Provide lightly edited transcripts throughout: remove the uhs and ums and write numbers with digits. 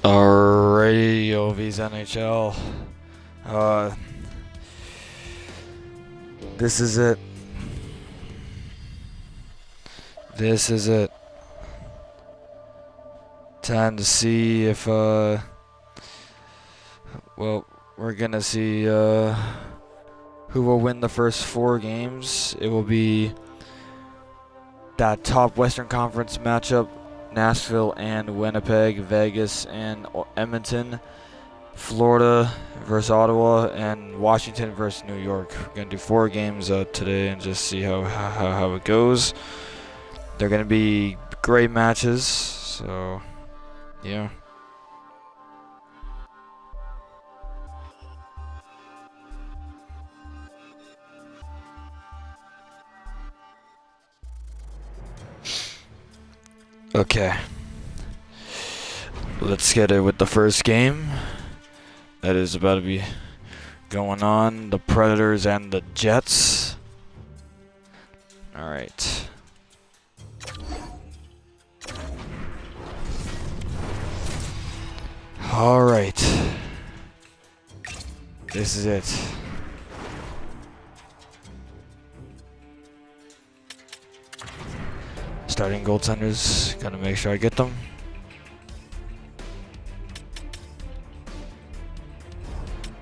Alrighty, OV's NHL. This is it. This is it. Time to see if, well, we're gonna see, who will win the first 4 games. It will be that top Western Conference matchup. Nashville and Winnipeg, Vegas and Edmonton, Florida versus Ottawa, and Washington versus New York. We're gonna do 4 games today and just see how it goes. They're gonna be great matches, so yeah. Okay, let's get it with the first game that is about to be going on. The Predators and the Jets. All right. All right. This is it. Starting goaltenders, gotta make sure I get them.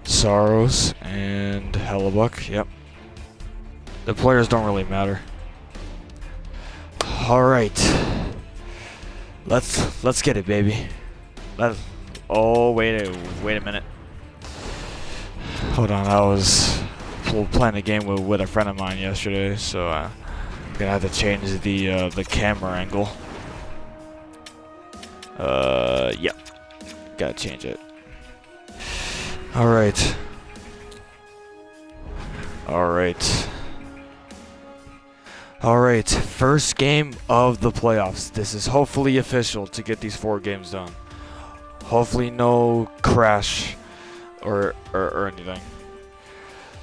Saros and Hellebuck, yep. The players don't really matter. All right, let's get it, baby. Oh wait a minute. Hold on, I was playing a game with a friend of mine yesterday, so I'm gonna have to change the camera angle. Yep. Gotta change it. Alright. Alright, first game of the playoffs. This is hopefully official to get these 4 games done. Hopefully no crash or anything.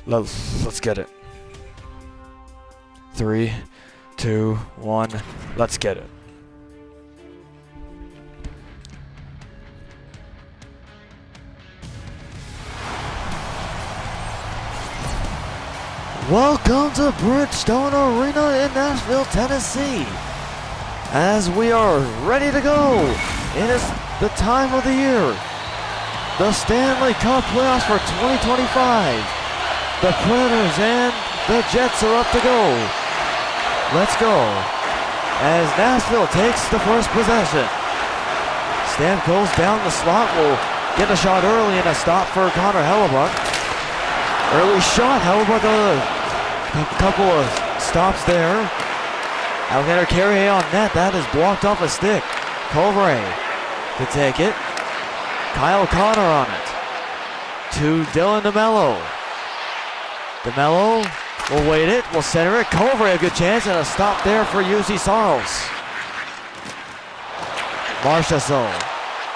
Let's get it. 3, 2, 1, let's get it. Welcome to Bridgestone Arena in Nashville, Tennessee. As we are ready to go, it is the time of the year. The Stanley Cup playoffs for 2025. The Predators and the Jets are up to go. Let's go. As Nashville takes the first possession. Stamkos down the slot will get a shot early and a stop for Connor Hellebuck. Early shot, Hellebuck a couple of stops there. Alexander Carrier on net, that is blocked off a stick. Colvray to take it. Kyle Connor on it. To Dylan DeMello. DeMello will wait it, will center it. Colvray a good chance and a stop there for UC Saros. Marchessault.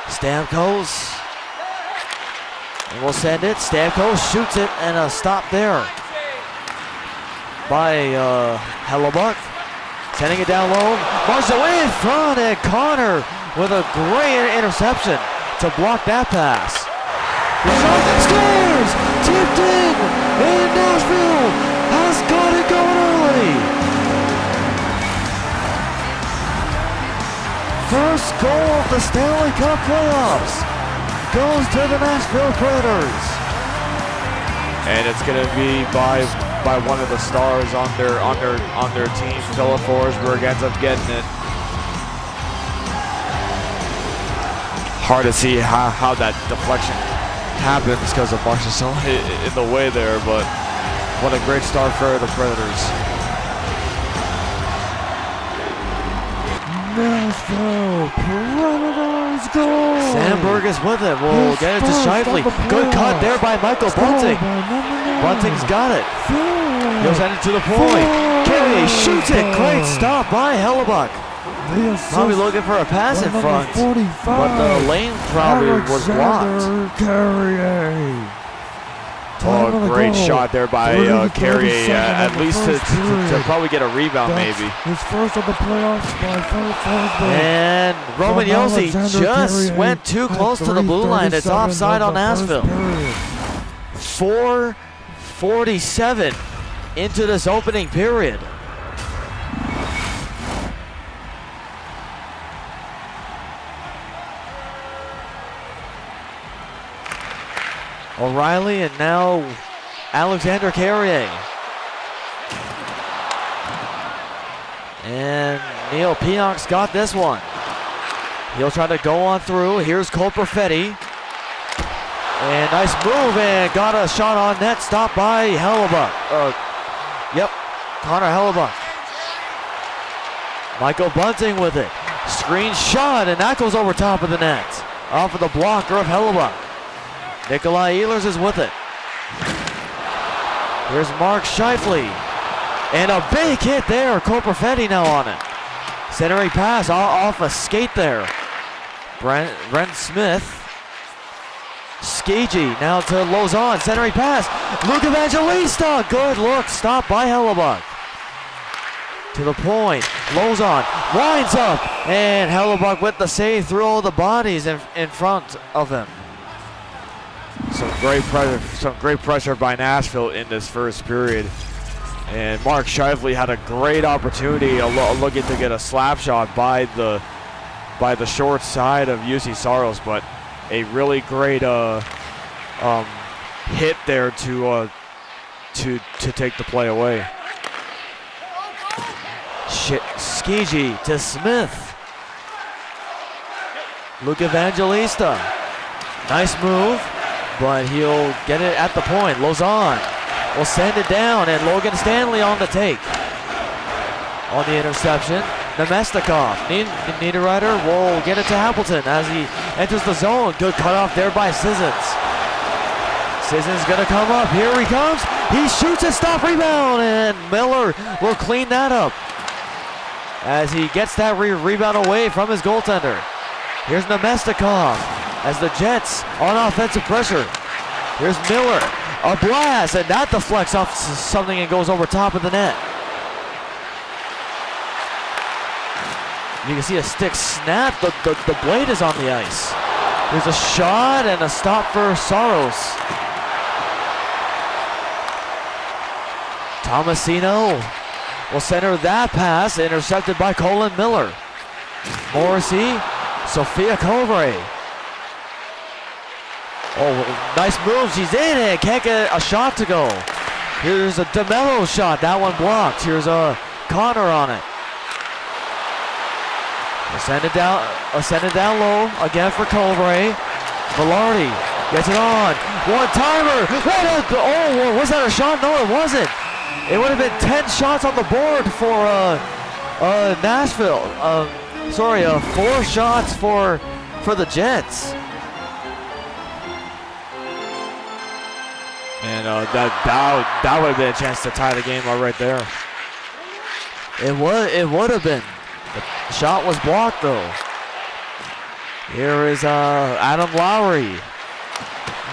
Stamkos. And we'll send it. Stamkos shoots it and a stop there by Hellebuck. Sending it down low. Marchessault in front and Connor with a great interception to block that pass. The shot scores! Tipped in! And Nashville has got it going early! First goal of the Stanley Cup playoffs goes to the Nashville Predators. And it's gonna be by one of the stars on their team. Philip Forsberg ends up getting it. Hard to see how that deflection happens because of Marchessault in the way there, but what a great start for the Predators. Nashville Predators goal! Sandberg is with it. We'll get it to Scheifele. Good cut there by Michael Bunting. Bunting's got it. He'll send it to the point. Carey shoots it. Great stop by Hellebuck. Probably looking for a pass in front, but the lane probably was blocked. Oh, great shot there by Carrier, at least to probably get a rebound. That's maybe. his first of the playoffs by Forsberg. And Roman Yossi just went too close to the blue line. It's offside on Nashville. 4:47 into this opening period. O'Reilly and now Alexander Carrier. And Neil Pionk's got this one. He'll try to go on through. Here's Cole Perfetti. And nice move, and got a shot on net, stopped by Hellebuck. Connor Hellebuck. Michael Bunting with it. Screen shot, and that goes over top of the net. Off of the blocker of Hellebuck. Nikolai Ehlers is with it. Here's Mark Scheifele. And a big hit there. Cole Perfetti now on it. Centering pass off a skate there. Brent Smith. Skagey now to Lozon. Centering pass. Luke Evangelista. Good look. Stopped by Hellebuck. To the point. Lozon winds up. And Hellebuck with the save through all the bodies in front of him. Some great pressure by Nashville in this first period. And Mark Scheifele had a great opportunity looking to get a slap shot by the short side of UC Saros, but a really great hit there to take the play away. Skegee to Smith. Luke Evangelista. Nice move, but he'll get it at the point. Lozon will send it down, and Logan Stanley on the take. On the interception, Nemestikov. Niederreiter will get it to Hamilton as he enters the zone. Good cutoff there by Sissons. Sissons gonna come up. Here he comes. He shoots a stop rebound, and Miller will clean that up as he gets that rebound away from his goaltender. Here's Nemestikov as the Jets on offensive pressure. Here's Miller. A blast, and that deflects off something and goes over top of the net. You can see a stick snap. The blade is on the ice. There's a shot and a stop for Saros. Tomasino will center that pass, intercepted by Colin Miller. Morrissey, Sophia Kovre. Oh, nice move. She's in it. Can't get a shot to go. Here's a DeMello shot. That one blocked. Here's a Connor on it. Send it down low again for Kovre. Velarde gets it on. One timer. Was that a shot? No, it wasn't. It would have been 10 shots on the board for Nashville. 4 shots for the Jets. And that would have been a chance to tie the game right there. It would have been. The shot was blocked though. Here is Adam Lowry.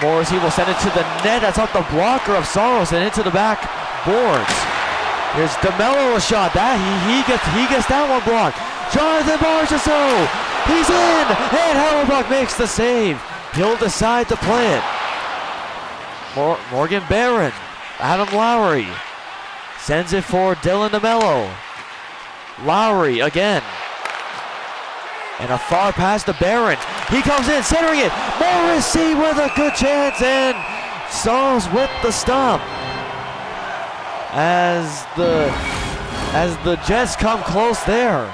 Morrissey will send it to the net. That's off the blocker of Saros and into the back boards. Here's DeMello, a shot. He gets that one blocked. Jonathan Marchessault. He's in, and Hellebuck makes the save. He'll decide to play it. Morgan Barron, Adam Lowry sends it for Dylan DeMello. Lowry again. And a far pass to Barron. He comes in, centering it. Morrissey with a good chance, and Saros with the stop. As the Jets come close there.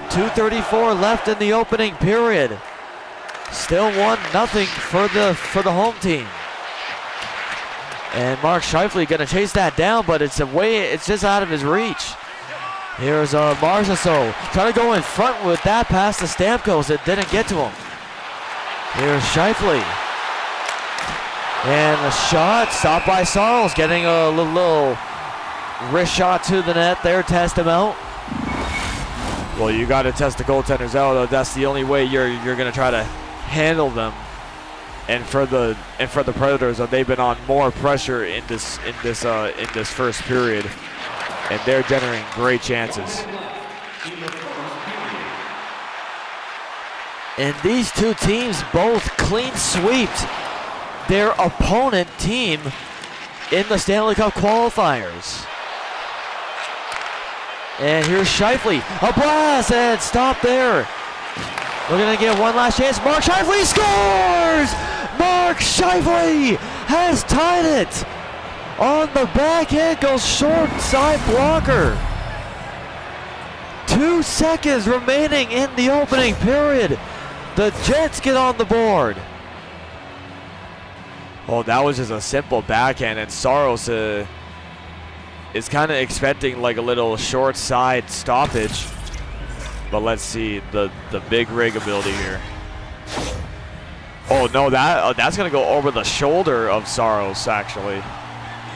2:34 left in the opening period. Still 1-0 for the home team. And Mark Scheifele gonna chase that down, but it's just out of his reach. Here's Marchessault trying to go in front with that pass to Stamkos. It didn't get to him. Here's Scheifele. And a shot stopped by Saros, getting a little wrist shot to the net there. Test him out. Well, you got to test the goaltenders out. That's the only way you're going to try to handle them. And for the Predators, they've been on more pressure in this first period, and they're generating great chances. And these two teams both clean sweeped their opponent team in the Stanley Cup qualifiers. And here's Scheifele, a blast, and stop there. We're gonna get one last chance. Mark Scheifele scores! Mark Scheifele has tied it on the backhand, goes short side blocker. 2 seconds remaining in the opening period. The Jets get on the board. Oh, that was just a simple backhand, and Saros is kind of expecting like a little short side stoppage. But let's see the big rig ability here. Oh no, that's gonna go over the shoulder of Saros actually.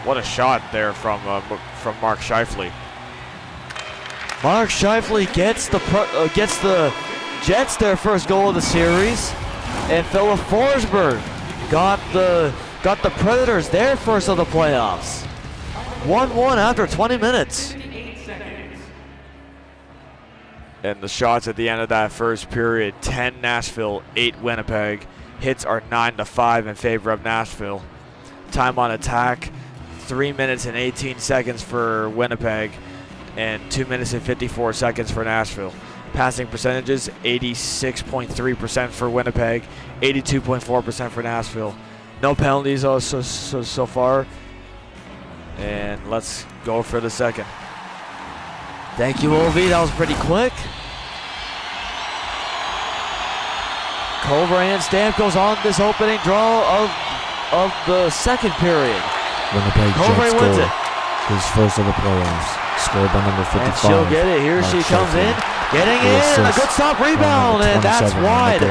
What a shot there from Mark Scheifele. Mark Scheifele gets the Jets their first goal of the series, and Philip Forsberg got the Predators their first of the playoffs. 1-1 after 20 minutes. And the shots at the end of that first period, 10 Nashville, 8 Winnipeg. Hits are 9-5 in favor of Nashville. Time on attack, 3 minutes and 18 seconds for Winnipeg and 2 minutes and 54 seconds for Nashville. Passing percentages, 86.3% for Winnipeg, 82.4% for Nashville. No penalties so far. And let's go for the second. Thank you, Ovi. That was pretty quick. Colbran Stamkos on this opening draw of the second period. Winnipeg Jets wins it. His first of the playoffs. Scored by number 55. And she'll get it. Here she comes in. Getting in. A good stop rebound. And that's wide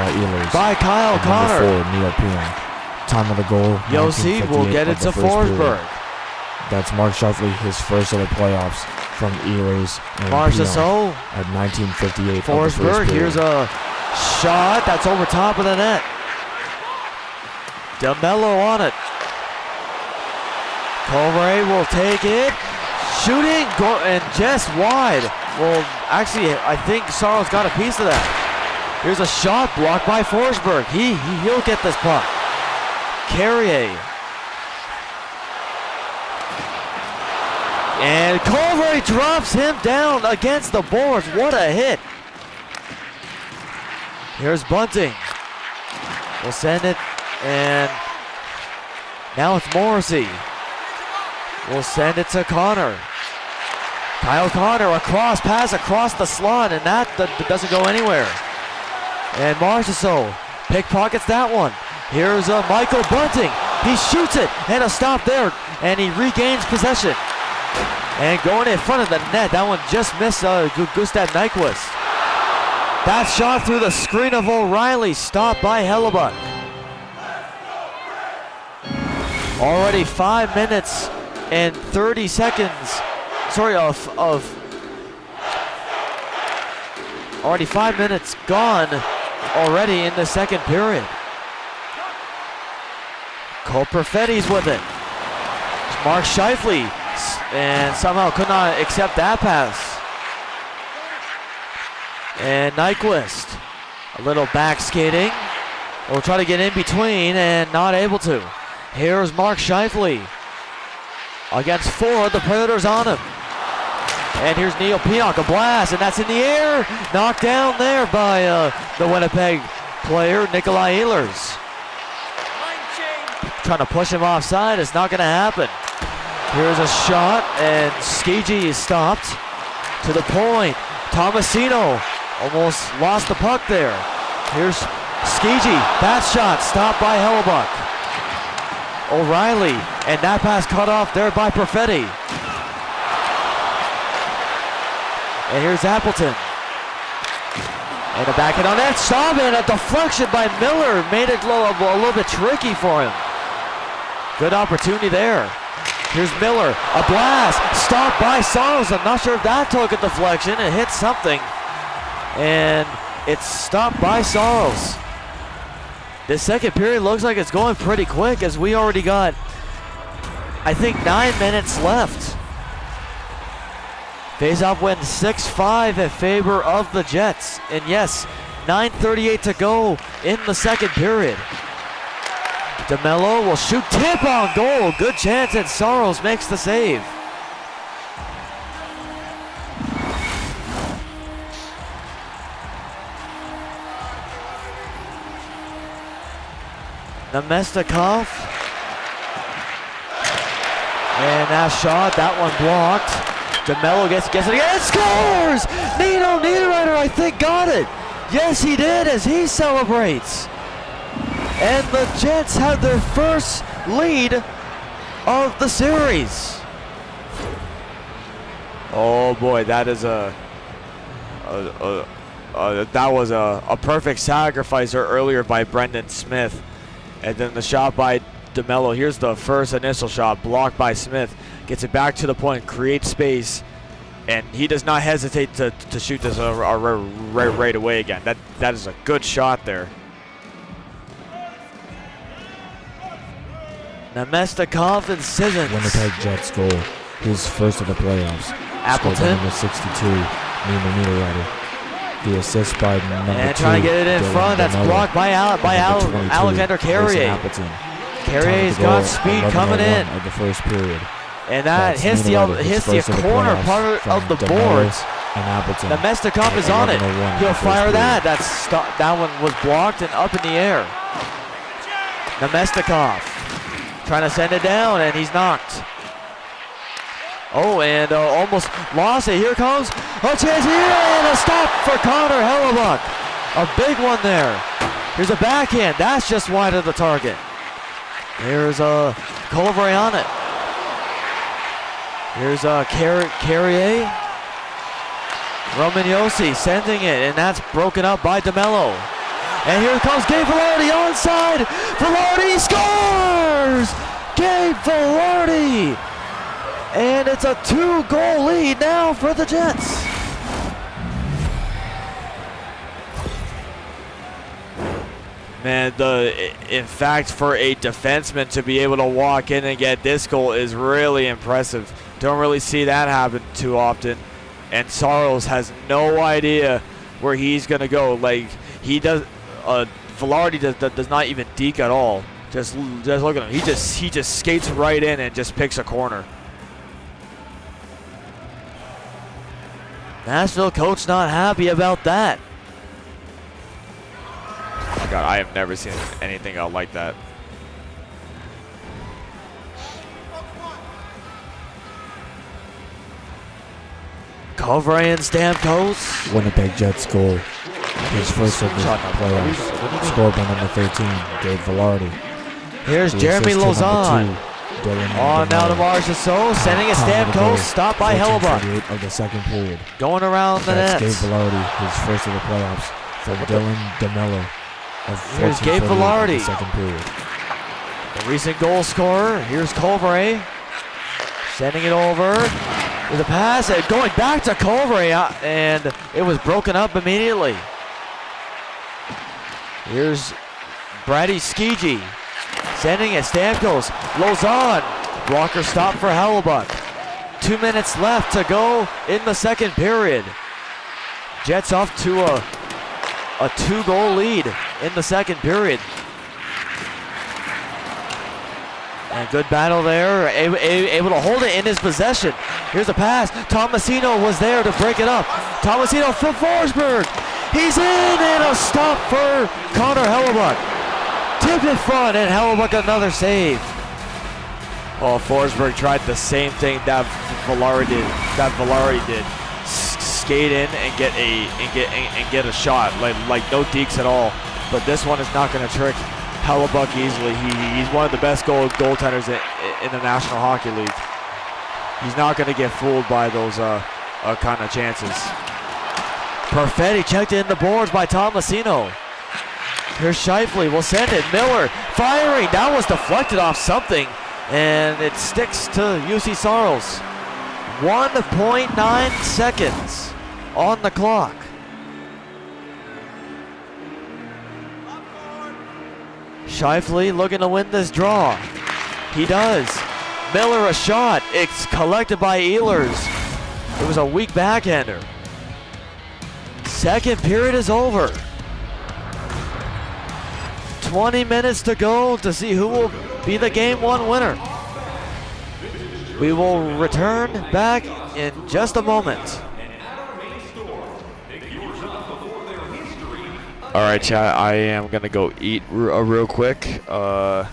by Kyle Connor. Neil Pionk. Time of the goal. Yossi will get it to Forsberg. That's Mark Scheifele, his first of the playoffs from E-Rays. Marchessault at 1958. Forsberg, here's a shot that's over top of the net. DeMello on it. Colbert will take it. Shooting, and just wide. Well, actually, I think Saros got a piece of that. Here's a shot blocked by Forsberg. He'll get this puck. Carrier. And Colbert drops him down against the boards. What a hit. Here's Bunting. We'll send it, and now it's Morrissey. We'll send it to Connor. Kyle Connor, a cross pass across the slot, and that doesn't go anywhere. And Marchessault pickpockets that one. Here's Michael Bunting. He shoots it, and a stop there, and he regains possession. And going in front of the net, that one just missed Gustav Nyquist. That shot through the screen of O'Reilly, stopped by Hellebuck. Already 5 minutes and 30 seconds. Sorry, already 5 minutes gone already in the second period. Cole Perfetti's with it. Mark Scheifele, and somehow could not accept that pass. And Nyquist, a little back skating. Will try to get in between and not able to. Here's Mark Scheifele against 4 of the Predators on him. And here's Neil Pionk, a blast, and that's in the air. Knocked down there by the Winnipeg player, Nikolai Ehlers. Trying to push him offside, it's not gonna happen. Here's a shot, and Skiji is stopped to the point. Tomasino almost lost the puck there. Here's Skiji, that shot stopped by Hellebuck. O'Reilly, and that pass cut off there by Perfetti. And here's Appleton. And a backhand on that stop, and a deflection by Miller made it a little bit tricky for him. Good opportunity there. Here's Miller, a blast, stopped by Saros. I'm not sure if that took a deflection. It hit something, and it's stopped by Saros. This second period looks like it's going pretty quick as we already got, I think, 9 minutes left. Face-off wins 6-5 in favor of the Jets. And yes, 9:38 to go in the second period. DeMello will shoot, tip on goal. Good chance, and Sarles makes the save. Nemestikov. And that shot, that one blocked. DeMello gets it again, scores! Nino Niederreiter, I think, got it. Yes, he did, as he celebrates. And the Jets have their first lead of the series. Oh boy, that is that was a perfect sacrifice earlier by Brendan Smith. And then the shot by DeMello. Here's the first initial shot, blocked by Smith. Gets it back to the point, creates space, and he does not hesitate to shoot this right away again. That is a good shot there. Nemestikov and Sissons. Winnipeg Jets goal, his first of the playoffs. Appleton. Number 62, Nino Niederreiter. The assist by number 2. And trying to get it in front. That's blocked by Alexander Carrier. Carrier's got speed coming in. Of the first period. And that hits the corner part of the boards. And Appleton. Nemestikov is on it. He'll fire that. That one was blocked and up in the air. Nemestikov trying to send it down, and he's knocked. Oh, and almost lost it. Here comes a chance here, and a stop for Connor Hellebuck. A big one there. Here's a backhand. That's just wide of the target. Here's Colvray on it. Here's Carrier. Romagnosi sending it, and that's broken up by DeMello. And here comes Gabe Velarde onside. Velarde scores! Gabe Velarde! And it's a 2-goal lead now for the Jets. Man, in fact, for a defenseman to be able to walk in and get this goal is really impressive. Don't really see that happen too often. And Sarles has no idea where he's going to go. Like, he does, Velarde does not even deke at all. Just look at him. He just skates right in and just picks a corner. Nashville coach not happy about that. Oh my God, I have never seen anything else like that. Colvray and Stamkos. Winnipeg Jets goal. His first of the playoffs. Scored by number 13, Gabe Velarde. Here's Jeremy Lauzon. On now to Marchessault, sending a Stamkos, stopped by Hellebuck. Of the second period. Going around the net. Gabe Velarde, his first of the playoffs, for Dylan DeMello. Here's Gabe Velarde. Second period. The recent goal scorer. Here's Colvray. Sending it over. There's a pass, and going back to Colvray, and it was broken up immediately. Here's Brady Skiji. Sending it, Stamkos, Lauzon, blocker stop for Hellebuck. 2 minutes left to go in the second period. Jets off to a 2-goal lead in the second period. And good battle there, able to hold it in his possession. Here's a pass, Tomasino was there to break it up. Tomasino from Forsberg, he's in, and a stop for Connor Hellebuck. Tip in front, and Hellebuck another save. Oh, Forsberg tried the same thing that Velarde did. Skate in and get a shot, like no dekes at all. But this one is not going to trick Hellebuck easily. He's one of the best goaltenders in the National Hockey League. He's not going to get fooled by those kind of chances. Perfetti checked in the boards by Tomasino. Here's Scheifele, will send it. Miller firing, that was deflected off something, and it sticks to UC Sarles. 1.9 seconds on the clock. Shifley looking to win this draw. He does. Miller a shot. It's collected by Ehlers. It was a weak backhander. Second period is over. 20 minutes to go to see who will be the game one winner. We will return back in just a moment. All right, chat, I am going to go eat real quick. I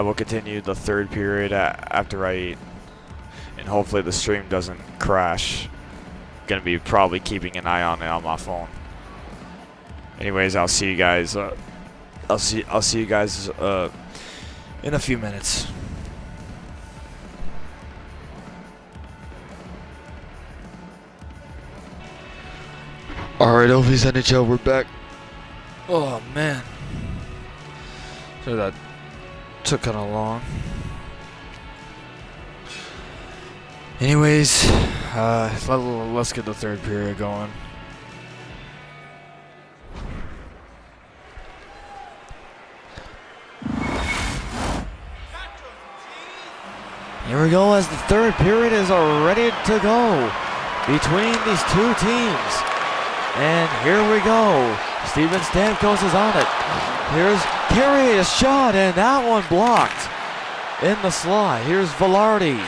will continue the third period after I eat. And hopefully the stream doesn't crash. Going to be probably keeping an eye on it on my phone. Anyways, I'll see you guys. I'll see you guys in a few minutes. All right, Ovies NHL, we're back. Oh man, so that took kind of long. Anyways, let's get the third period going. Here we go as the third period is ready to go between these two teams. And here we go. Steven Stamkos is on it. Here's Carey, a shot, and that one blocked in the slot. Here's Velarde.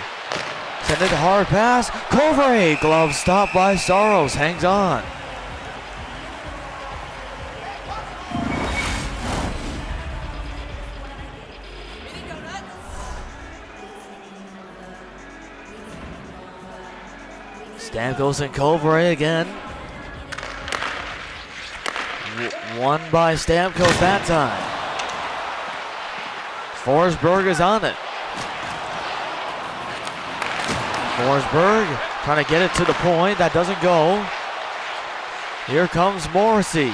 Send it hard pass. Covray, glove stopped by Saros, hangs on. Stamkos and Covray again. Won by Stamkos that time. Forsberg is on it. Forsberg trying to get it to the point. That doesn't go. Here comes Morrissey.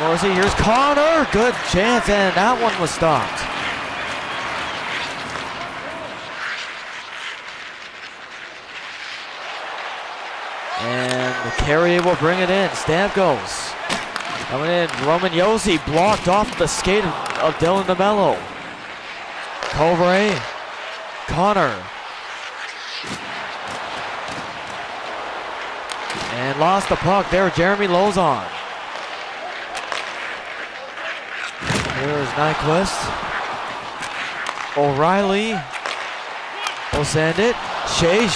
Morrissey, here's Connor. Good chance, and that one was stopped. And Carey will bring it in. Stamkos coming in. Roman Josi blocked off the skate of Dylan DeMello. Covray. Connor. And lost the puck there. Jeremy Lozon. Here's Nyquist. O'Reilly will send it. Shea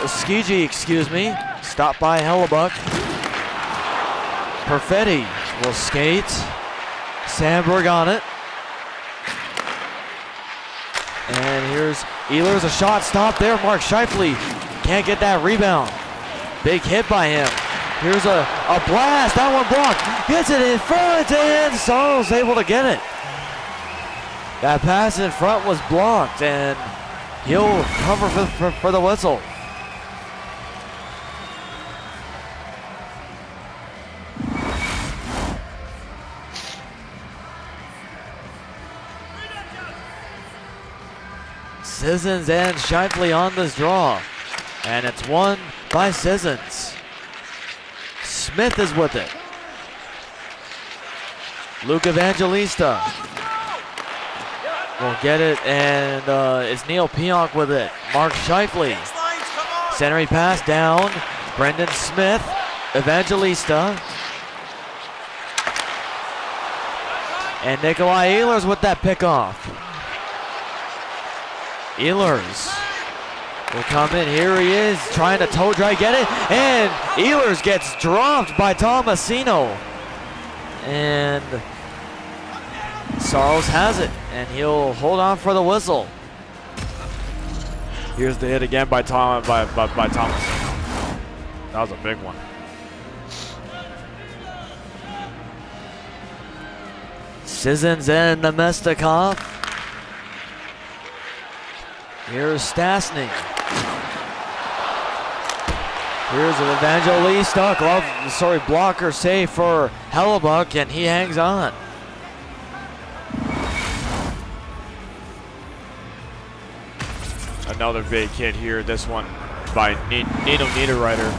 Skiji, excuse me. Stopped by Hellebuck. Perfetti will skate. Sandberg on it. And here's Ehlers, a shot stopped there. Mark Scheifele can't get that rebound. Big hit by him. Here's a blast. That one blocked. Gets it in front, and Saros able to get it. That pass in front was blocked, and he'll cover for the whistle. Sissons and Scheifele on this draw. And it's won by Sissons. Smith is with it. Luke Evangelista will get it, and it's Neil Pionk with it. Mark Scheifele. Centering pass down. Brendan Smith. Evangelista. And Nikolai Ehlers with that pickoff. Ehlers will come in. Here he is trying to toe dry, get it, and Ehlers gets dropped by Tomasino. And Saros has it, and he'll hold on for the whistle. Here's the hit again by Tomasino. That was a big one. Sissons and Nemestikov. Here's Stastny. Here's an Evangelista. Blocker save for Hellebuck, and he hangs on. Another big hit here. This one by Nino Niederreiter.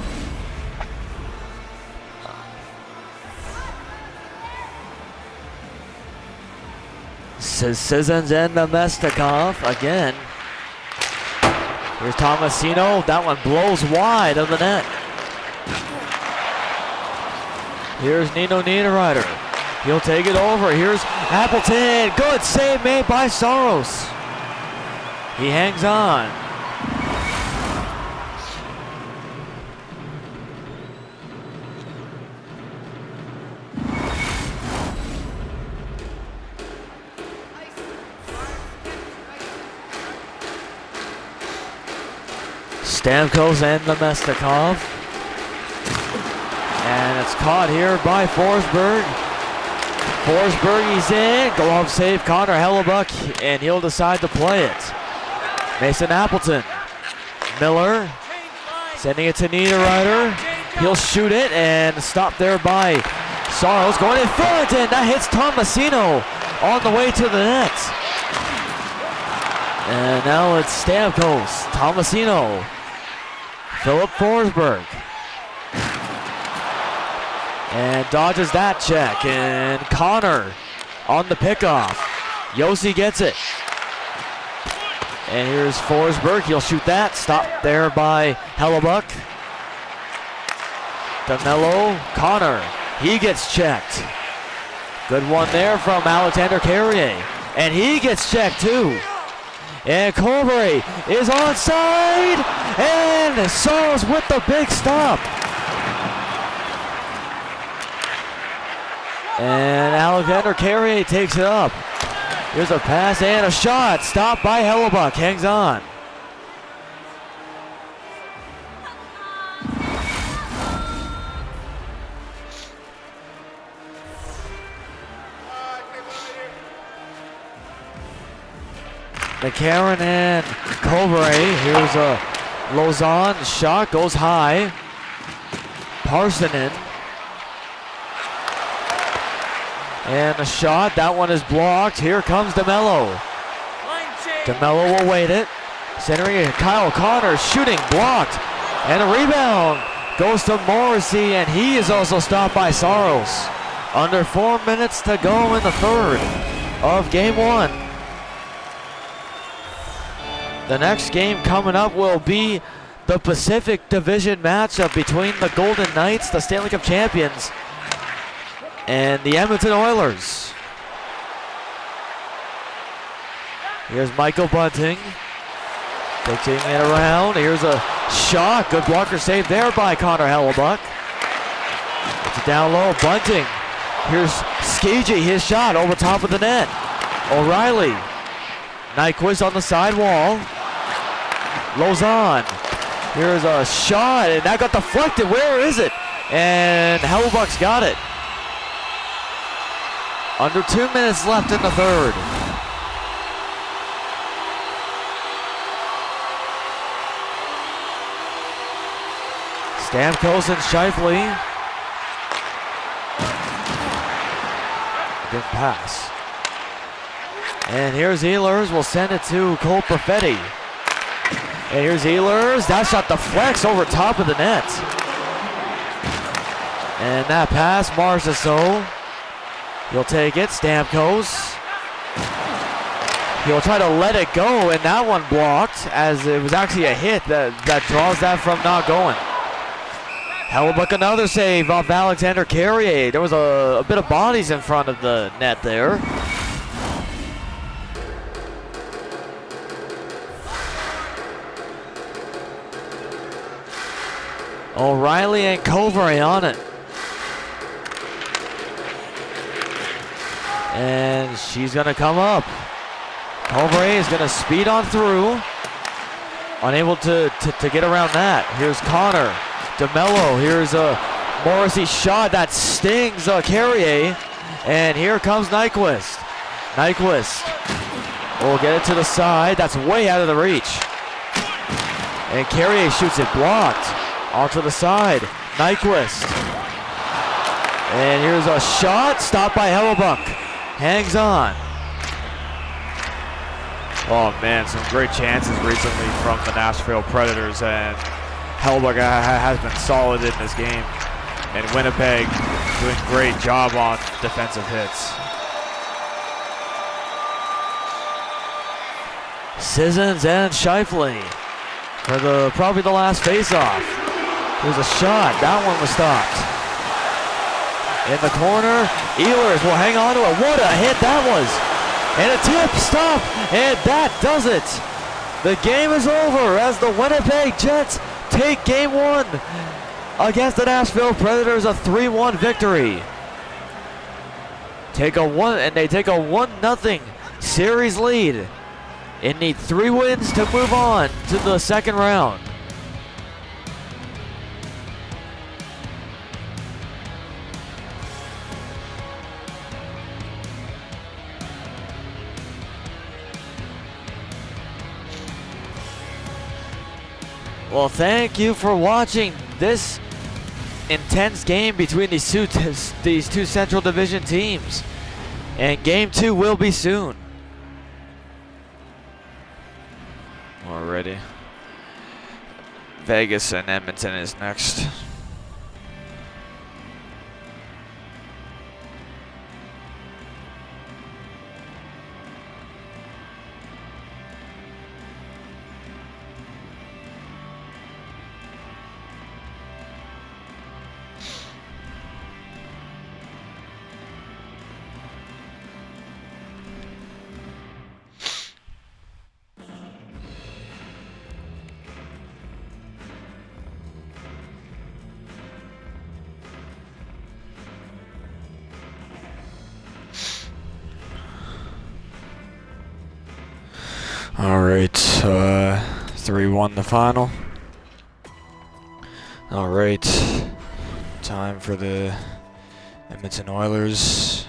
Sissons and Nemestikov again. Here's Tomasino. That one blows wide of the net. Here's Nino Niederreiter. He'll take it over. Here's Appleton. Good save made by Saros. He hangs on. Stamkos and Nemestikov. And it's caught here by Forsberg. Forsberg, he's in. Glove save, Connor Hellebuck, and he'll decide to play it. Mason Appleton. Miller sending it to Niederreiter. He'll shoot it and stop there by Saros. Going in front, and that hits Tomasino on the way to the net. And now it's Stamkos, Tomasino, Philip Forsberg. And dodges that check. And Connor on the pickoff. Yossi gets it. And here's Forsberg. He'll shoot that. Stopped there by Hellebuck. DeMello. Connor. He gets checked. Good one there from Alexander Carrier. And he gets checked too. And Colbury is onside. And Saros with the big stop. And Alexander Carrier takes it up. Here's a pass and a shot. Stopped by Hellebuck. Hangs on. McCarron and Colbury. Here's a Lausanne shot. Goes high. Parsonen. And a shot, that one is blocked. Here comes DeMello. DeMello will wait it. Centering it, Kyle Connor shooting, blocked. And a rebound goes to Morrissey, and he is also stopped by Saros. Under 4 minutes to go in the third of game one. The next game coming up will be the Pacific Division matchup between the Golden Knights, the Stanley Cup champions, and the Edmonton Oilers. Here's Michael Bunting. Taking it around. Here's a shot. Good blocker save there by Connor Hellebuck. It's down low. Bunting. Here's Skiji. His shot over top of the net. O'Reilly. Nyquist on the side wall. Lausanne. Here's a shot, and that got deflected. Where is it? And Hellebuck's got it. Under 2 minutes left in the third. Stamkos and Scheifele. Good pass. And here's Ehlers. We'll send it to Cole Perfetti. And here's Ehlers. That shot deflects over top of the net. And that pass, Marchessault. He'll take it, Stamkos. He'll try to let it go, and that one blocked, as it was actually a hit that draws that from not going. Hellebuck, another save off Alexander Carrier. There was a bit of bodies in front of the net there. O'Reilly and Colbury on it. And she's going to come up. Colbury is going to speed on through. Unable to get around that. Here's Connor. DeMello. Here's a Morrissey shot that stings Carrier. And here comes Nyquist. Nyquist will get it to the side. That's way out of the reach. And Carrier shoots it blocked. Onto the side. Nyquist. And here's a shot. Stopped by Hellebuck. Hangs on. Oh man, some great chances recently from the Nashville Predators, and Hellebuck has been solid in this game. And Winnipeg doing a great job on defensive hits. Sissons and Scheifele for probably the last face-off. There's a shot. That one was stopped. In the corner, Ehlers will hang on to it. What a hit that was. And a tip, stop, and that does it. The game is over as the Winnipeg Jets take game 1 against the Nashville Predators, a 3-1 victory. They take a 1-0 series lead and need 3 wins to move on to the second round. Well, thank you for watching this intense game between these two Central Division teams. And game 2 will be soon. Already. Vegas and Edmonton is next. All right, 3-1 the final. All right, time for the Edmonton Oilers.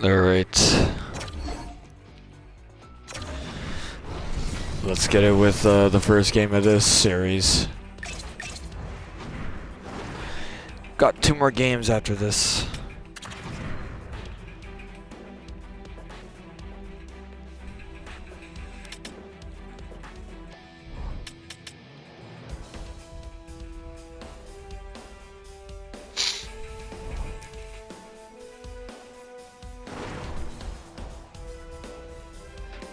All right. Let's get it with the first game of this series. Got 2 more games after this.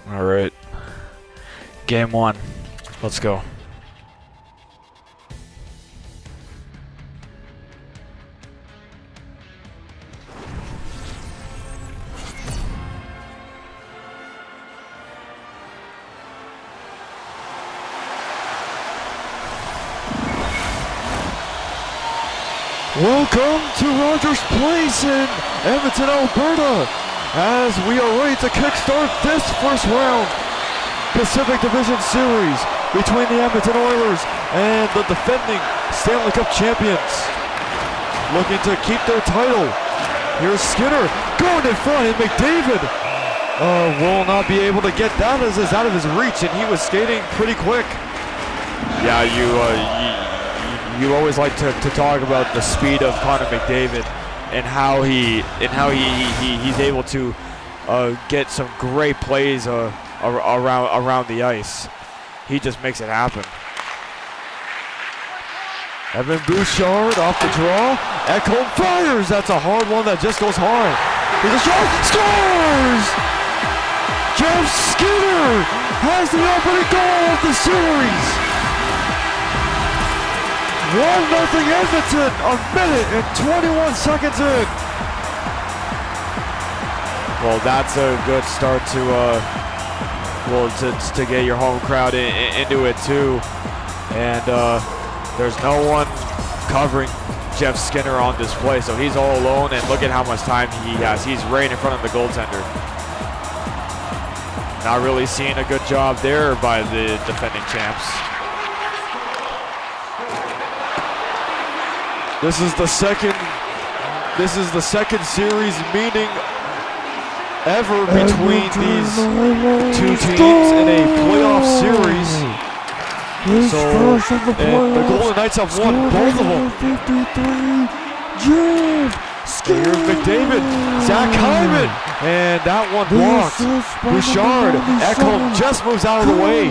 All right, game 1, let's go. Welcome to Rogers Place in Edmonton, Alberta, as we are ready to kickstart this first round Pacific Division Series between the Edmonton Oilers and the defending Stanley Cup champions, looking to keep their title. Here's Skinner going in front, and McDavid will not be able to get that as it's out of his reach, and he was skating pretty quick. Yeah, you always like to talk about the speed of Connor McDavid and how he's able to get some great plays around the ice. He just makes it happen. Evan Bouchard off the draw. Ekholm fires. That's a hard one that just goes hard. Here's a shot. Scores! Jeff Skinner has the opening goal of the series. 1-0 Edmonton, a minute and 21 seconds in. Well, that's a good start to get your home crowd into it too. And there's no one covering Jeff Skinner on display. So he's all alone, and look at how much time he has. He's right in front of the goaltender. Not really seeing a good job there by the defending champs. This is the second series meeting ever between these two teams in a playoff series. So, and the Golden Knights have won both of them. Here's McDavid, Zach Hyman, and that one blocked. Bouchard, Ekholm just moves out of the way,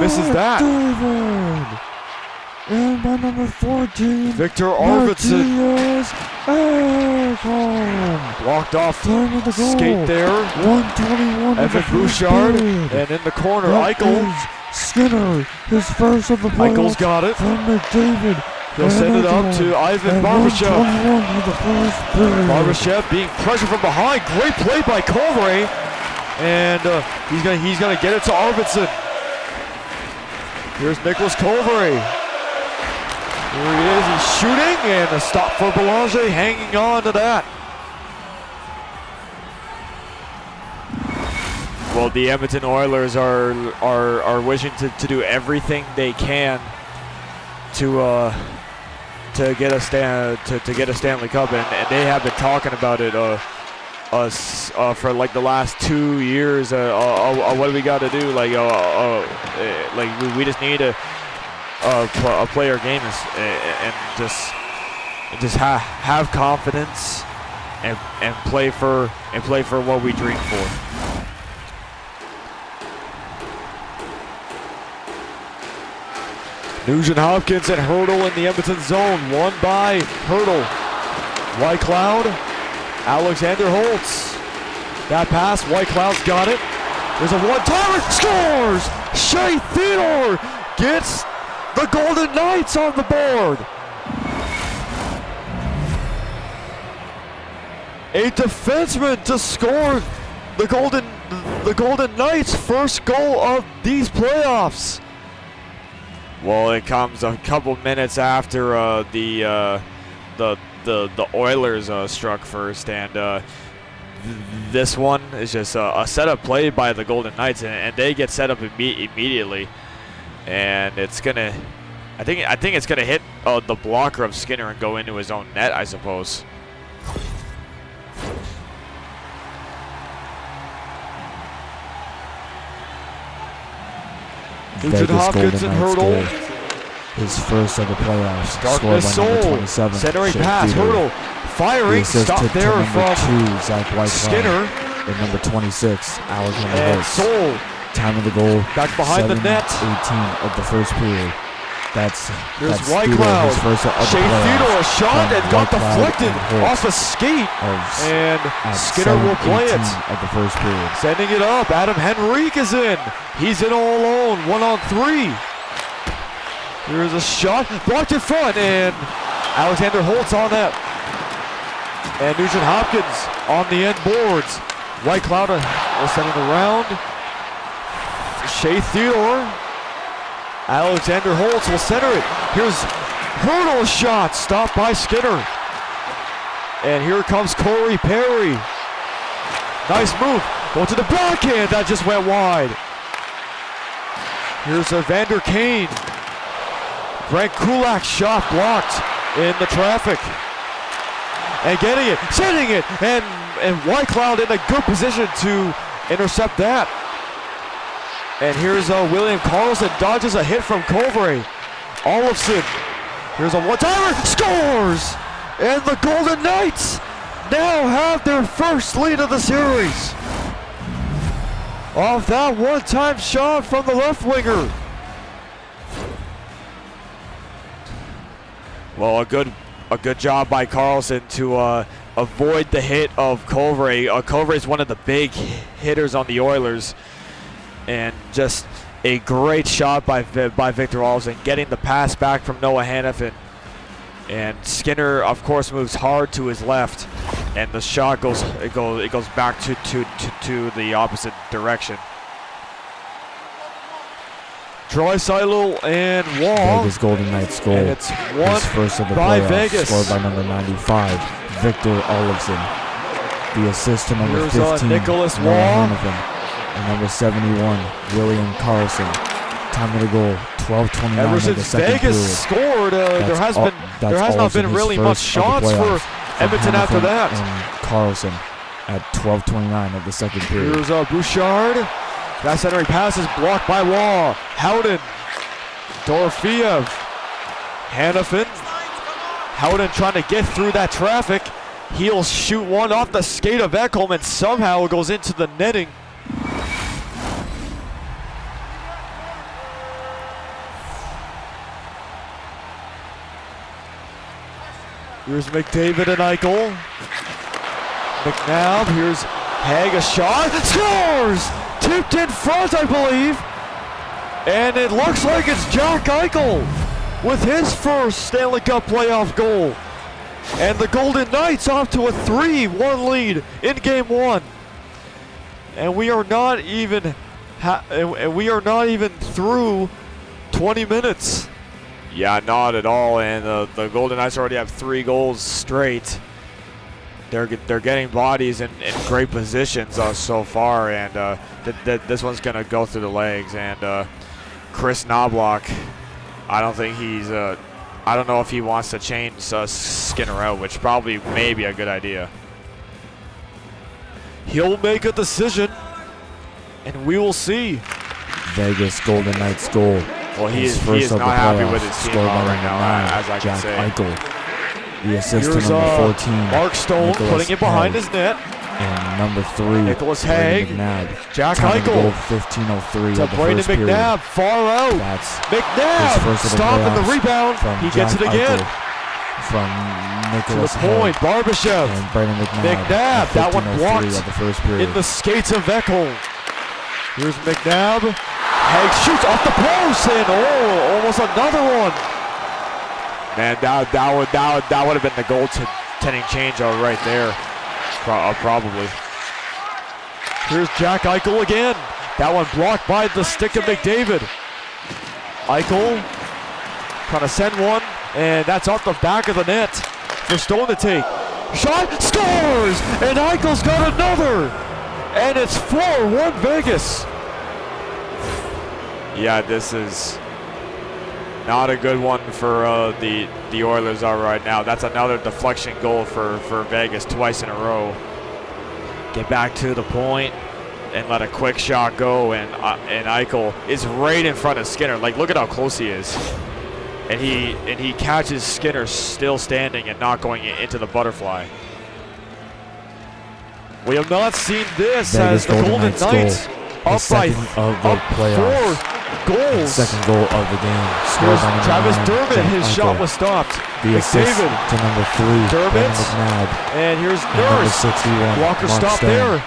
misses that. And by number 14, Victor Arvidsson blocked off skate there. 121. Evan Bouchard, and in the corner, Eichel. Skinner, his first of the playoffs. Eichel's got it. From McDavid. He'll send it up to Ivan Barbashev. Barbashev being pressured from behind. Great play by Kovray, and he's gonna get it to Arvidsson. Here's Nicholas Kovray. Here he is, he's shooting, and a stop for Belanger, hanging on to that. Well, the Edmonton Oilers are wishing to do everything they can to get a Stanley Cup, and they have been talking about it for like the last 2 years. What do we got to do? Like we just need to play our game and just have confidence and play for what we dream for. Nugent Hopkins and Hurdle in the Edmonton zone. Won by Hurdle. Whitecloud, Alexander Holtz. That pass, Whitecloud's got it. There's a one-timer, scores! Shea Theodore gets the Golden Knights on the board. A defenseman to score the Golden Knights' first goal of these playoffs. Well, it comes a couple minutes after the Oilers struck first, and this one is just a setup play by the Golden Knights, and they get set up immediately, and it's gonna, I think it's gonna hit the blocker of Skinner and go into his own net, I suppose. Nugent Hopkins and Hurdle. His first of the playoffs. Darkness Soul. Centering pass. Hurdle. Firing. Stop there from Skinner. And number 26, Alexander and Holtz. Soul. Time of the goal. Back behind the net. 18 of the first period. That's Whitecloud. Shea Theodore, a shot and got deflected off a skate. And Skinner will play it. Of the first period. Sending it up. Adam Henrique is in. He's in all alone. 1-on-3. Here's a shot. Blocked in front. And Alexander Holtz on that. And Nugent Hopkins on the end boards. Whitecloud will send it around. Shea Theodore. Alexander Holtz will center it. Here's Hurdle shot, stopped by Skinner. And here comes Corey Perry. Nice move, going to the backhand, that just went wide. Here's Evander Kane. Frank Kulak shot blocked in the traffic. And getting it, sending it, and Whitecloud in a good position to intercept that. And here's William Karlsson, dodges a hit from Kovray. Olofsson, here's a one-timer, scores! And the Golden Knights now have their first lead of the series. Off that one-time shot from the left winger. Well, a good job by Karlsson to avoid the hit of Kovray. Kovray is one of the big hitters on the Oilers. And just a great shot by Victor Olofsson, getting the pass back from Noah Hanifin. And Skinner, of course, moves hard to his left, and the shot goes back to the opposite direction. Draisaitl and Wall. Vegas Golden Knights goal. And it's one His first of the by playoffs, Vegas. scored by number 95, Victor Olofsson. The assist to number Here's, 15, Nicholas Noah Wall. Hanifin. And number 71, William Karlsson. Time of the goal, 12:29 Ever of the since second Vegas period. scored, there has not been really much shots for Edmonton after that. And Karlsson at 12:29 of the second period. Here's Bouchard. That centering pass is blocked by Wall. Howden. Dorofeev. Hanifin. Howden trying to get through that traffic. He'll shoot one off the skate of Ekholm and somehow it goes into the netting. Here's McDavid and Eichel. McNabb, here's Haig, a shot, scores! Tipped in front, I believe. And it looks like it's Jack Eichel with his first Stanley Cup playoff goal. And the Golden Knights off to a 3-1 lead in Game 1. And we are not even through 20 minutes. Yeah, not at all. And the Golden Knights already have 3 goals straight. They're getting bodies in great positions so far, and this one's gonna go through the legs. And Chris Knobloch, I don't think he's I don't know if he wants to change Skinner out, which probably may be a good idea. He'll make a decision, and we will see. Vegas Golden Knights goal. Well, he is not happy with his team right now, as I can say. Eichel. The assist Here's to number 14. Mark Stone Nicholas putting it behind Haig. his net. And number 3, Nicholas Brayden Haig. McNabb. Jack Time of the Eichel. goal, 15:03 To of the Brayden first period. McNabb, far out. That's his McNabb first of the stopping the playoffs rebound. from He gets Jack it again. Eichel. From To Nicholas the point, Haig Barbashev and Brayden McNabb. McNabb, at that one 15:03 blocked of the first period. in the skates of Ekholm. Here's McNabb. Haig shoots off the post, and almost another one. Man, that would have been the goaltending changeout right there, probably. Here's Jack Eichel again. That one blocked by the stick of McDavid. Eichel trying to send one, and that's off the back of the net for Stone to take. Shot, scores, and Eichel's got another, and it's 4-1 Vegas. Yeah, this is not a good one for the Oilers are right now. That's another deflection goal for Vegas twice in a row. Get back to the point and let a quick shot go, and Eichel is right in front of Skinner. Like, look at how close he is. And he catches Skinner still standing and not going into the butterfly. We have not seen this Vegas as the Golden Knights up by 4 goals. Second goal of the game. Here's Scored by Travis number 9, Dermott. Jack His Eichel. shot was stopped. The assist McDavid. to number 3, Dermott. Brayden McNabb. And here's And number Nurse. 61, Walker Mark stopped Stone. there.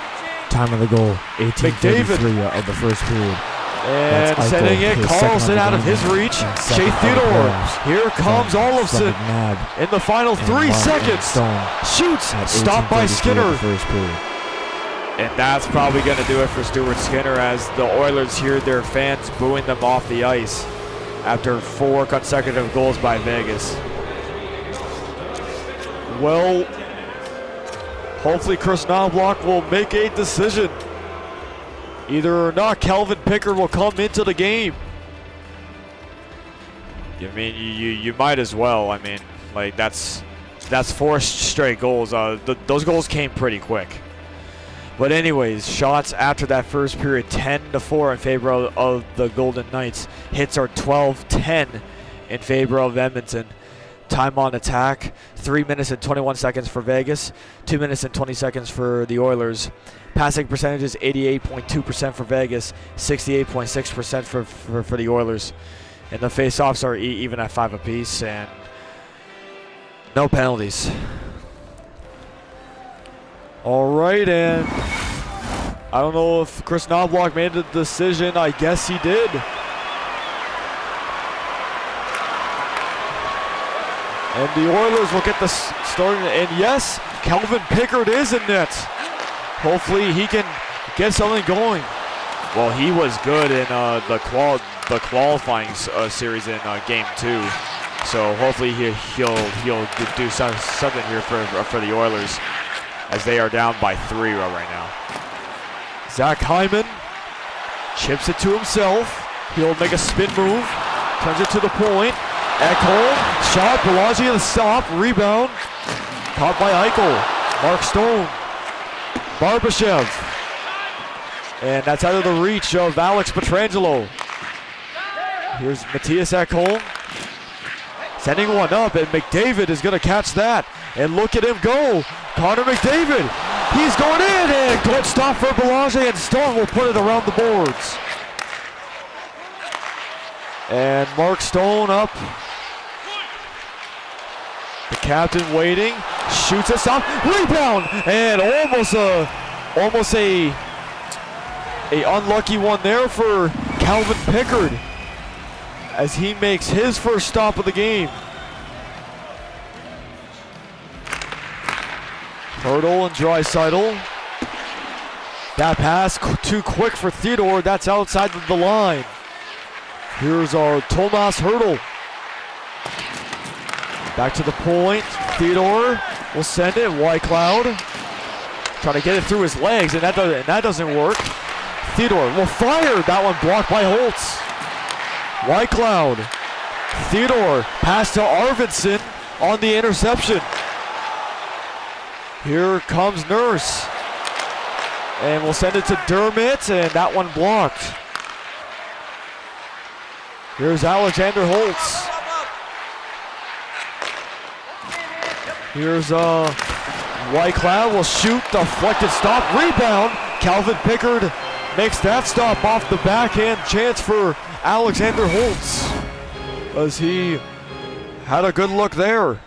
Time of the goal, 18:33 of the first period. And That's sending Eichel, it his Carlson second out of the his game, reach. and Shea second of the Theodore. playoffs. Here comes From Olofsson McNabb in the final and 3 Mark seconds. Stone Shoots. at Stopped by 18:33 of Skinner. the first period. And that's probably going to do it for Stuart Skinner as the Oilers hear their fans booing them off the ice after 4 consecutive goals by Vegas. Well, hopefully Chris Knobloch will make a decision. Either or not, Calvin Pickard will come into the game. I mean, you might as well. I mean, like, that's 4 straight goals. Those goals came pretty quick. But anyways, shots after that first period, 10-4 in favor of the Golden Knights. Hits are 12-10 in favor of Edmonton. Time on attack, 3 minutes and 21 seconds for Vegas, 2 minutes and 20 seconds for the Oilers. Passing percentages, 88.2% for Vegas, 68.6% for the Oilers. And the face-offs are even at 5 apiece, and no penalties. All right, and I don't know if Chris Knobloch made a decision. I guess he did. And the Oilers will get the starting. And yes, Calvin Pickard is in net. Hopefully he can get something going. Well, he was good in the qualifying series in Game 2. So hopefully he'll do something here for the Oilers as they are down by 3 right now. Zach Hyman chips it to himself. He'll make a spin move, turns it to the point. Ekholm, shot, Balaji the stop, rebound. Caught by Eichel. Mark Stone. Barbashev. And that's out of the reach of Alex Pietrangelo. Here's Matthias Ekholm. Sending one up, and McDavid is going to catch that. And look at him go. Connor McDavid. He's going in, and good stop for Balaji, and Stone will put it around the boards. And Mark Stone up. The captain waiting, shoots a stop, rebound, and almost a unlucky one there for Calvin Pickard as he makes his first stop of the game. Hurdle and Draisaitl. That pass too quick for Theodore. That's outside the line. Here's our Tomas Hurdle. Back to the point. Theodore will send it. Whitecloud trying to get it through his legs, and that doesn't work. Theodore will fire. That one blocked by Holtz. Whitecloud. Theodore pass to Arvidsson on the interception. Here comes Nurse. And we'll send it to Dermott, and that one blocked. Here's Alexander Holtz. Here's Whitecloud will shoot, deflected stop, rebound. Calvin Pickard makes that stop off the backhand. Chance for Alexander Holtz as he had a good look there.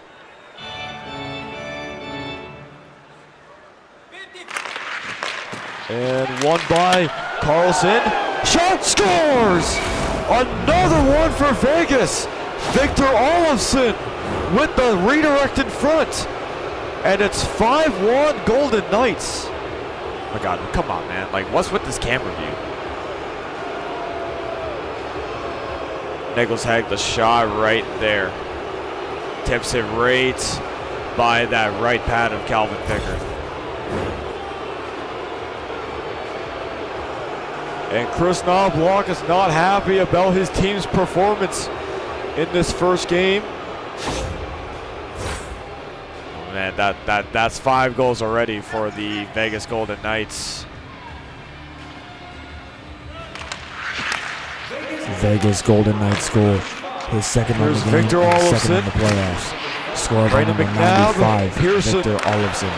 And one by Carlson. Shot, scores! Another one for Vegas. Victor Olofsson with the redirect in front. And it's 5-1 Golden Knights. Oh my God, come on, man. Like, what's with this camera view? Nichols had the shot right there. Tips it right by that right pad of Calvin Pickard. And Chris Knobloch is not happy about his team's performance in this first game. Oh man, that's 5 goals already for the Vegas Golden Knights. Vegas Golden Knights goal. His second on the game, Victor Olofsson. second in the playoffs. Scored by Brandon number McNabb, 95, Pearson. Victor Olofsson.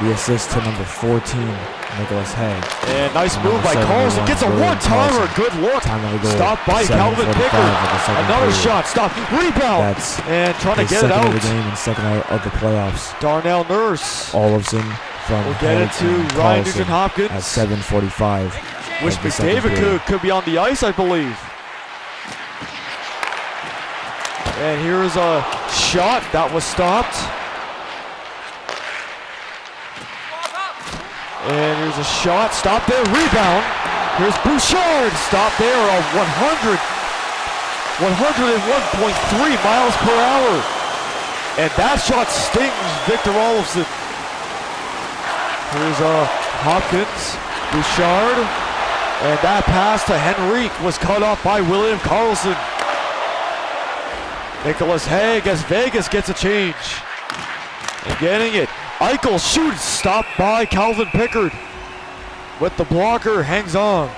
The assist to number 14, Nicholas Hay. And nice move by Carlson. Gets a one-timer. Good look. Stopped by Calvin Pickard. Another shot. Stop. Rebound. And trying to get it out. Second of the game and second out of the playoffs. Darnell Nurse. Olofsson from We'll get it to Ryan Nugent-Hopkins. at 7:45. Wish McDavid could be on the ice, I believe. And here's a shot that was stopped. And here's a shot, stop there, rebound. Here's Bouchard, stop there, a 101.3 miles per hour. And that shot stings Victor Olofsson. Here's Hopkins, Bouchard, and that pass to Henrique was cut off by William Karlsson. Nicholas Haig as Vegas gets a change. And getting it. Eichel shoots, stopped by Calvin Pickard. With the blocker, hangs on.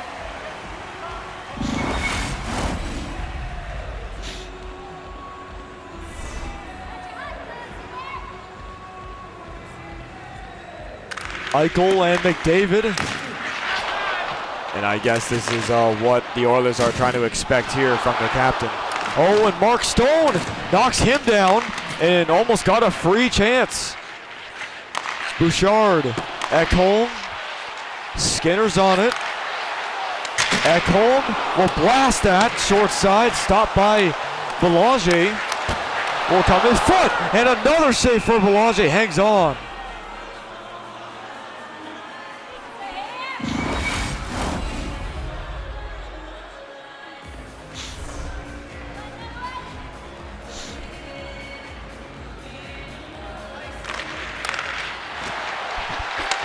Eichel and McDavid. And I guess this is what the Oilers are trying to expect here from their captain. Oh, and Mark Stone knocks him down and almost got a free chance. Bouchard, Ekholm, Skinner's on it. Ekholm will blast that short side, stopped by Belanger. Will come his foot, and another save for Belanger, hangs on.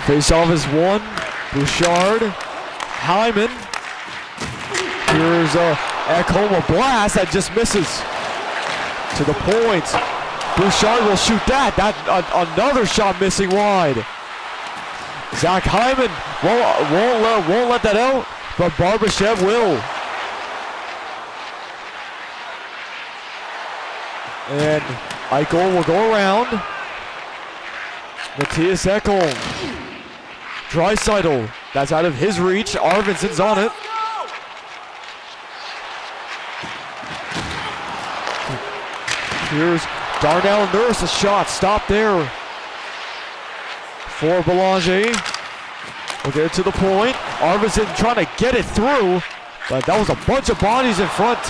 Face-off is won. Bouchard. Hyman. Here's Ekholm, a blast that just misses. To the point. Bouchard will shoot that. Another shot missing wide. Zach Hyman won't let that out, but Barbashev will. And Eichel will go around. Matthias Ekholm. Draisaitl. That's out of his reach. Arvidsson's on it. Here's Darnell Nurse, a shot. Stop there. For Belanger. We'll get it to the point. Arvidsson trying to get it through, but that was a bunch of bodies in front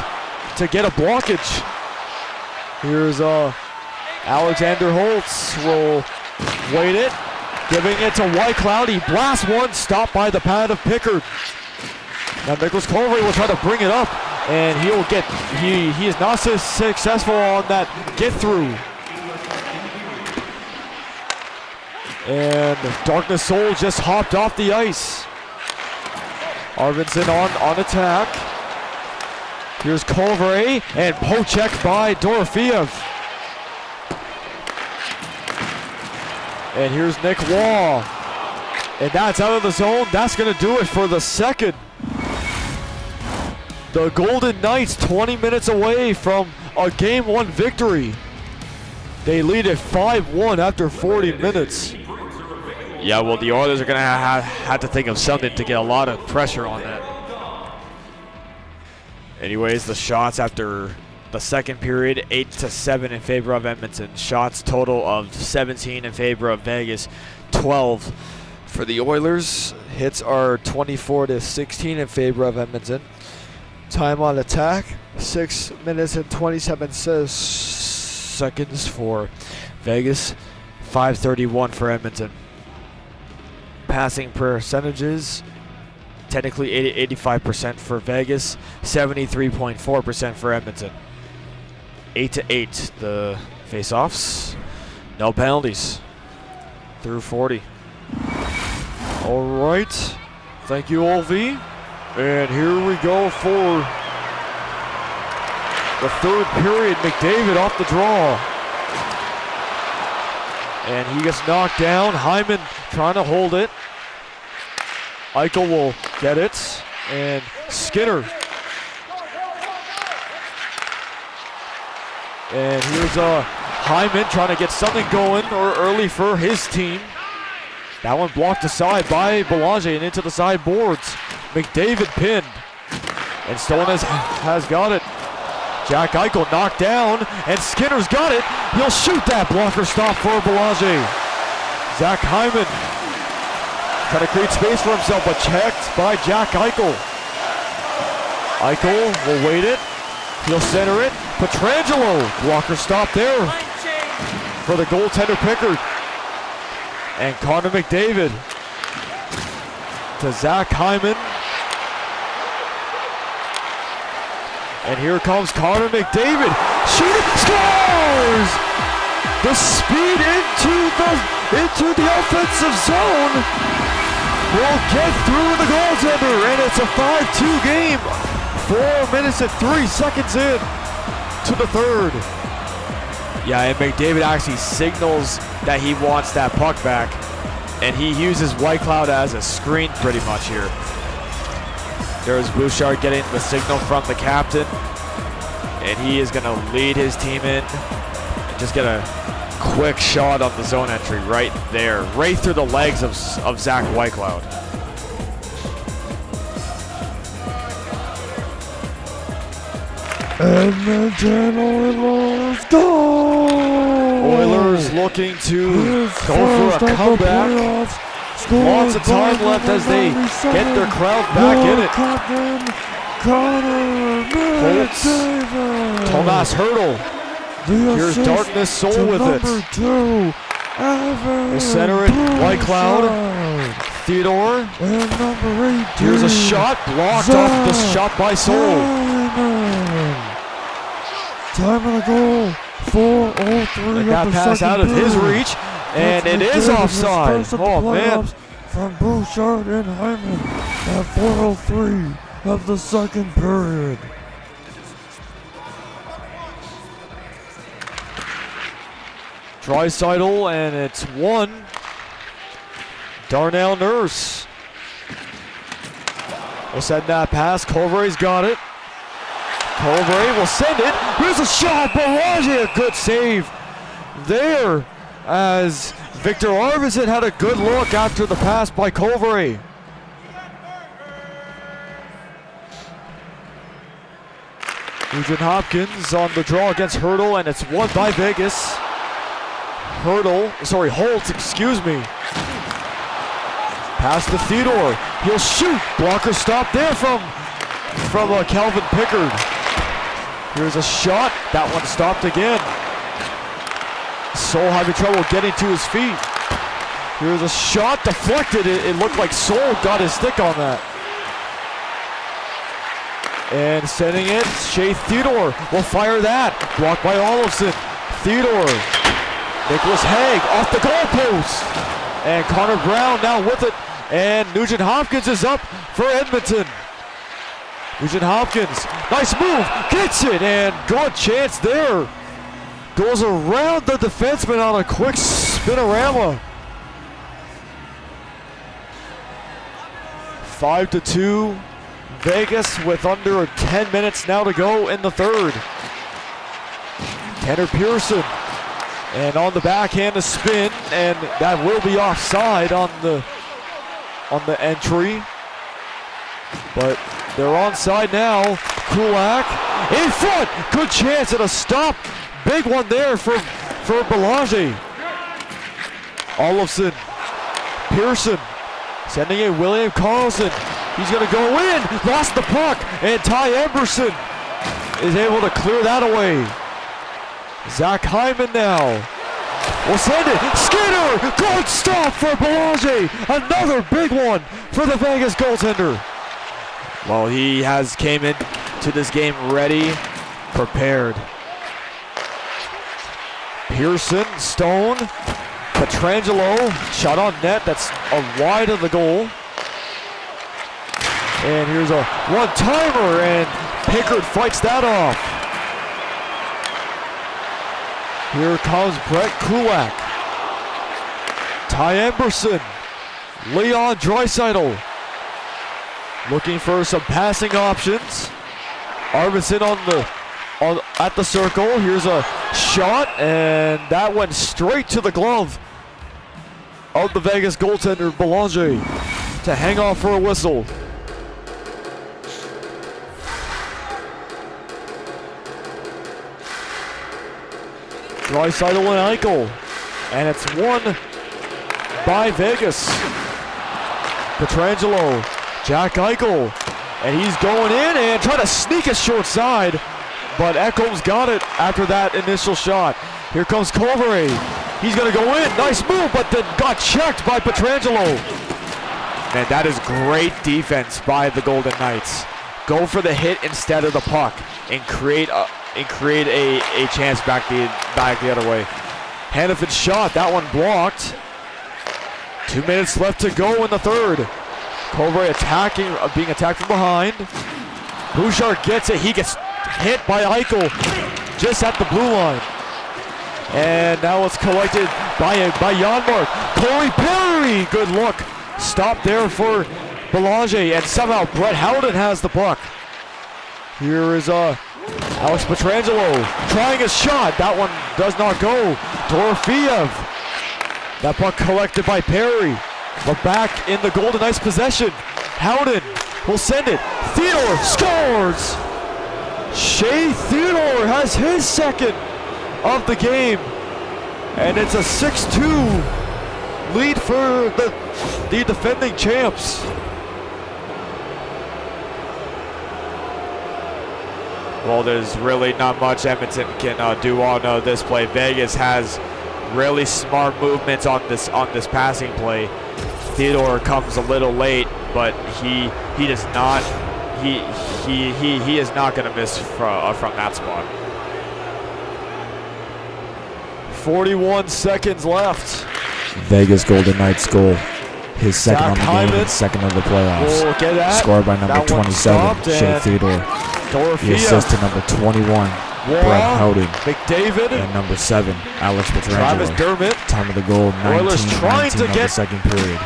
to get a blockage. Here's Alexander Holtz will wait it, giving it to Whitecloud. He blasts one, stopped by the pad of Pickard. Now Nicholas Colvary will try to bring it up, and he is not so successful on that get through. And Darkness Soul just hopped off the ice. Arvidsson on attack. Here's Colvary and poke check by Dorofeev. And here's Nick Waugh. And that's out of the zone. That's going to do it for the second. The Golden Knights 20 minutes away from a Game 1 victory. They lead at 5-1 after 40 minutes. Yeah, well, the Oilers are going to have to think of something to get a lot of pressure on that. Anyways, the shots after the second period, 8-7 in favor of Edmonton. Shots total of 17 in favor of Vegas, 12 for the Oilers. Hits are 24-16 in favor of Edmonton. Time on attack, 6 minutes and 27 seconds for Vegas, 5:31 for Edmonton. Passing percentages, technically 85% for Vegas, 73.4% for Edmonton. 8-8 the face-offs. No penalties through 40. All right, thank you, Olvi. And here we go for the third period. McDavid off the draw. And he gets knocked down. Hyman trying to hold it. Eichel will get it. And Skinner. And here's Hyman trying to get something going early for his team. That one blocked aside by Belanger and into the sideboards. McDavid pinned. And Stone has got it. Jack Eichel knocked down, and Skinner's got it. He'll shoot that blocker stop for Belanger. Zach Hyman trying to create space for himself, but checked by Jack Eichel. Eichel will wait it. He'll center it. Pietrangelo, blocker stop there for the goaltender Pickard. And Connor McDavid to Zach Hyman. And here comes Connor McDavid. Shooting, scores! The speed into the offensive zone will get through the goaltender, and it's a 5-2 game. 4 minutes and 3 seconds in to the third. Yeah, and McDavid actually signals that he wants that puck back, and he uses Whitecloud as a screen pretty much here. There's Bouchard getting the signal from the captain, and he is going to lead his team in and just get a quick shot on the zone entry right there, right through the legs of Zach Whitecloud. Edmonton Oilers go! Oilers looking to go for a comeback. Lots of time left as they get their crowd back in it. Holtz, Tomas Hertl. Here's Darkness Soul with it. They center it, Whitecloud. Theodore. Here's a shot, blocked off the shot by Soul. Time of the goal, 4:03. That pass out of his reach, and it is offside. Oh man. from Bouchard and Hyman at 4:03 of the second period. Draisaitl, and it's 1. Darnell Nurse will send that pass. Colbray's got it. Colbray will send it. Here's a shot. Belanger, a good save there as Victor Arvidsson had a good look after the pass by Colbray. Nugent Hopkins on the draw against Hurdle, and it's won by Vegas. Holt, excuse me. Pass to Theodore. He'll shoot. Blocker stop there from Calvin Pickard. Here's a shot. That one stopped again. Soul having trouble getting to his feet. Here's a shot deflected. It looked like Soul got his stick on that. And sending it, Shea Theodore will fire that. Blocked by Olofsson. Theodore. Nicholas Haig off the goalpost. And Connor Brown now with it. And Nugent Hopkins is up for Edmonton. Nugent Hopkins, nice move, gets it, and good chance there. Goes around the defenseman on a quick spinorama. 5-2, Vegas with under 10 minutes now to go in the third. Tanner Pearson, and on the backhand a spin, and that will be offside on the entry. But they're onside now. Kulak in front. Good chance at a stop. Big one there for Belanger. Olofsson. Pearson. Sending it William Carlson. He's going to go in. Lost the puck. And Ty Emberson is able to clear that away. Zach Hyman now. We'll send it. Skinner. Good stop for Belanger. Another big one for the Vegas goaltender. Well, he came into this game ready, prepared. Pearson, Stone, Petrangelo, shot on net. That's wide of the goal. And here's a one-timer, and Pickard fights that off. Here comes Brett Kulak. Ty Emberson. Leon Draisaitl. Looking for some passing options. Arvidsson at the circle. Here's a shot, and that went straight to the glove of the Vegas goaltender Belanger to hang on for a whistle. Draisaitl and Eichel, and it's won by Vegas. Petrangelo, Jack Eichel, and he's going in and trying to sneak it short side, but Ekholm's got it after that initial shot. Here comes Colbray. He's going to go in. Nice move, but then got checked by Petrangelo. And that is great defense by the Golden Knights. Go for the hit instead of the puck and create a chance back the other way. Hanifin shot, that one blocked. 2 minutes left to go in the third. Colbray being attacked from behind. Bouchard gets it. He gets hit by Eichel just at the blue line. And now it's collected by Janmark. Corey Perry, good look. Stop there for Belanger, and somehow Brett Howden has the puck. Here is Alex Petrangelo trying a shot. That one does not go. Dorofiev. That puck collected by Perry, but back in the Golden Knights' possession. Howden will send it. Theodore scores. Shea Theodore has his second of the game, and it's a 6-2 lead for the defending champs. Well, there's really not much Edmonton can do on this play. Vegas has really smart movements on this passing play. Theodore comes a little late, but he does not he is not going to miss from that spot. 41 seconds left. Vegas Golden Knights goal. his second on the game and second of the playoffs. We'll get that. Scored by number 27, Shea Theodore. The assist to number 21, Brett Howden. McDavid. And number 7, Alex Travis Pietrangelo. Dermott. Time of the goal, 19 of the second period.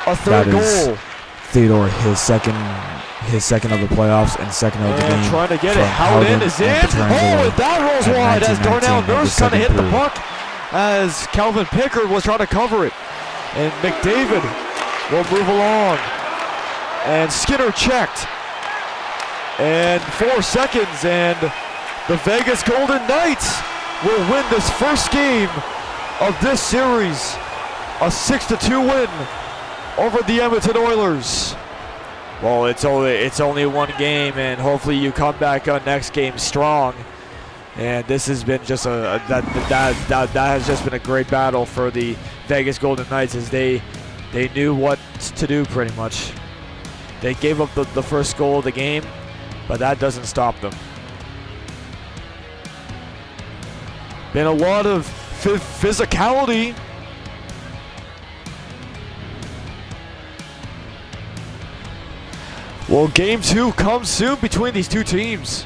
A third goal. Theodore, his second of the playoffs and second of the game. Trying to get it. Howden is in. Oh, that rolls wide as Darnell Nurse trying to hit the puck as Calvin Pickard was trying to cover it. And McDavid will move along. And Skinner checked. And 4 seconds, and the Vegas Golden Knights will win this first game of this series. A 6-2 win over the Edmonton Oilers. Well, it's only one game, and hopefully you come back on next game strong. And this has been just that has just been a great battle for the Vegas Golden Knights, as they knew what to do pretty much. They gave up the first goal of the game, but that doesn't stop them. Been a lot of physicality. Well, game 2 comes soon between these two teams.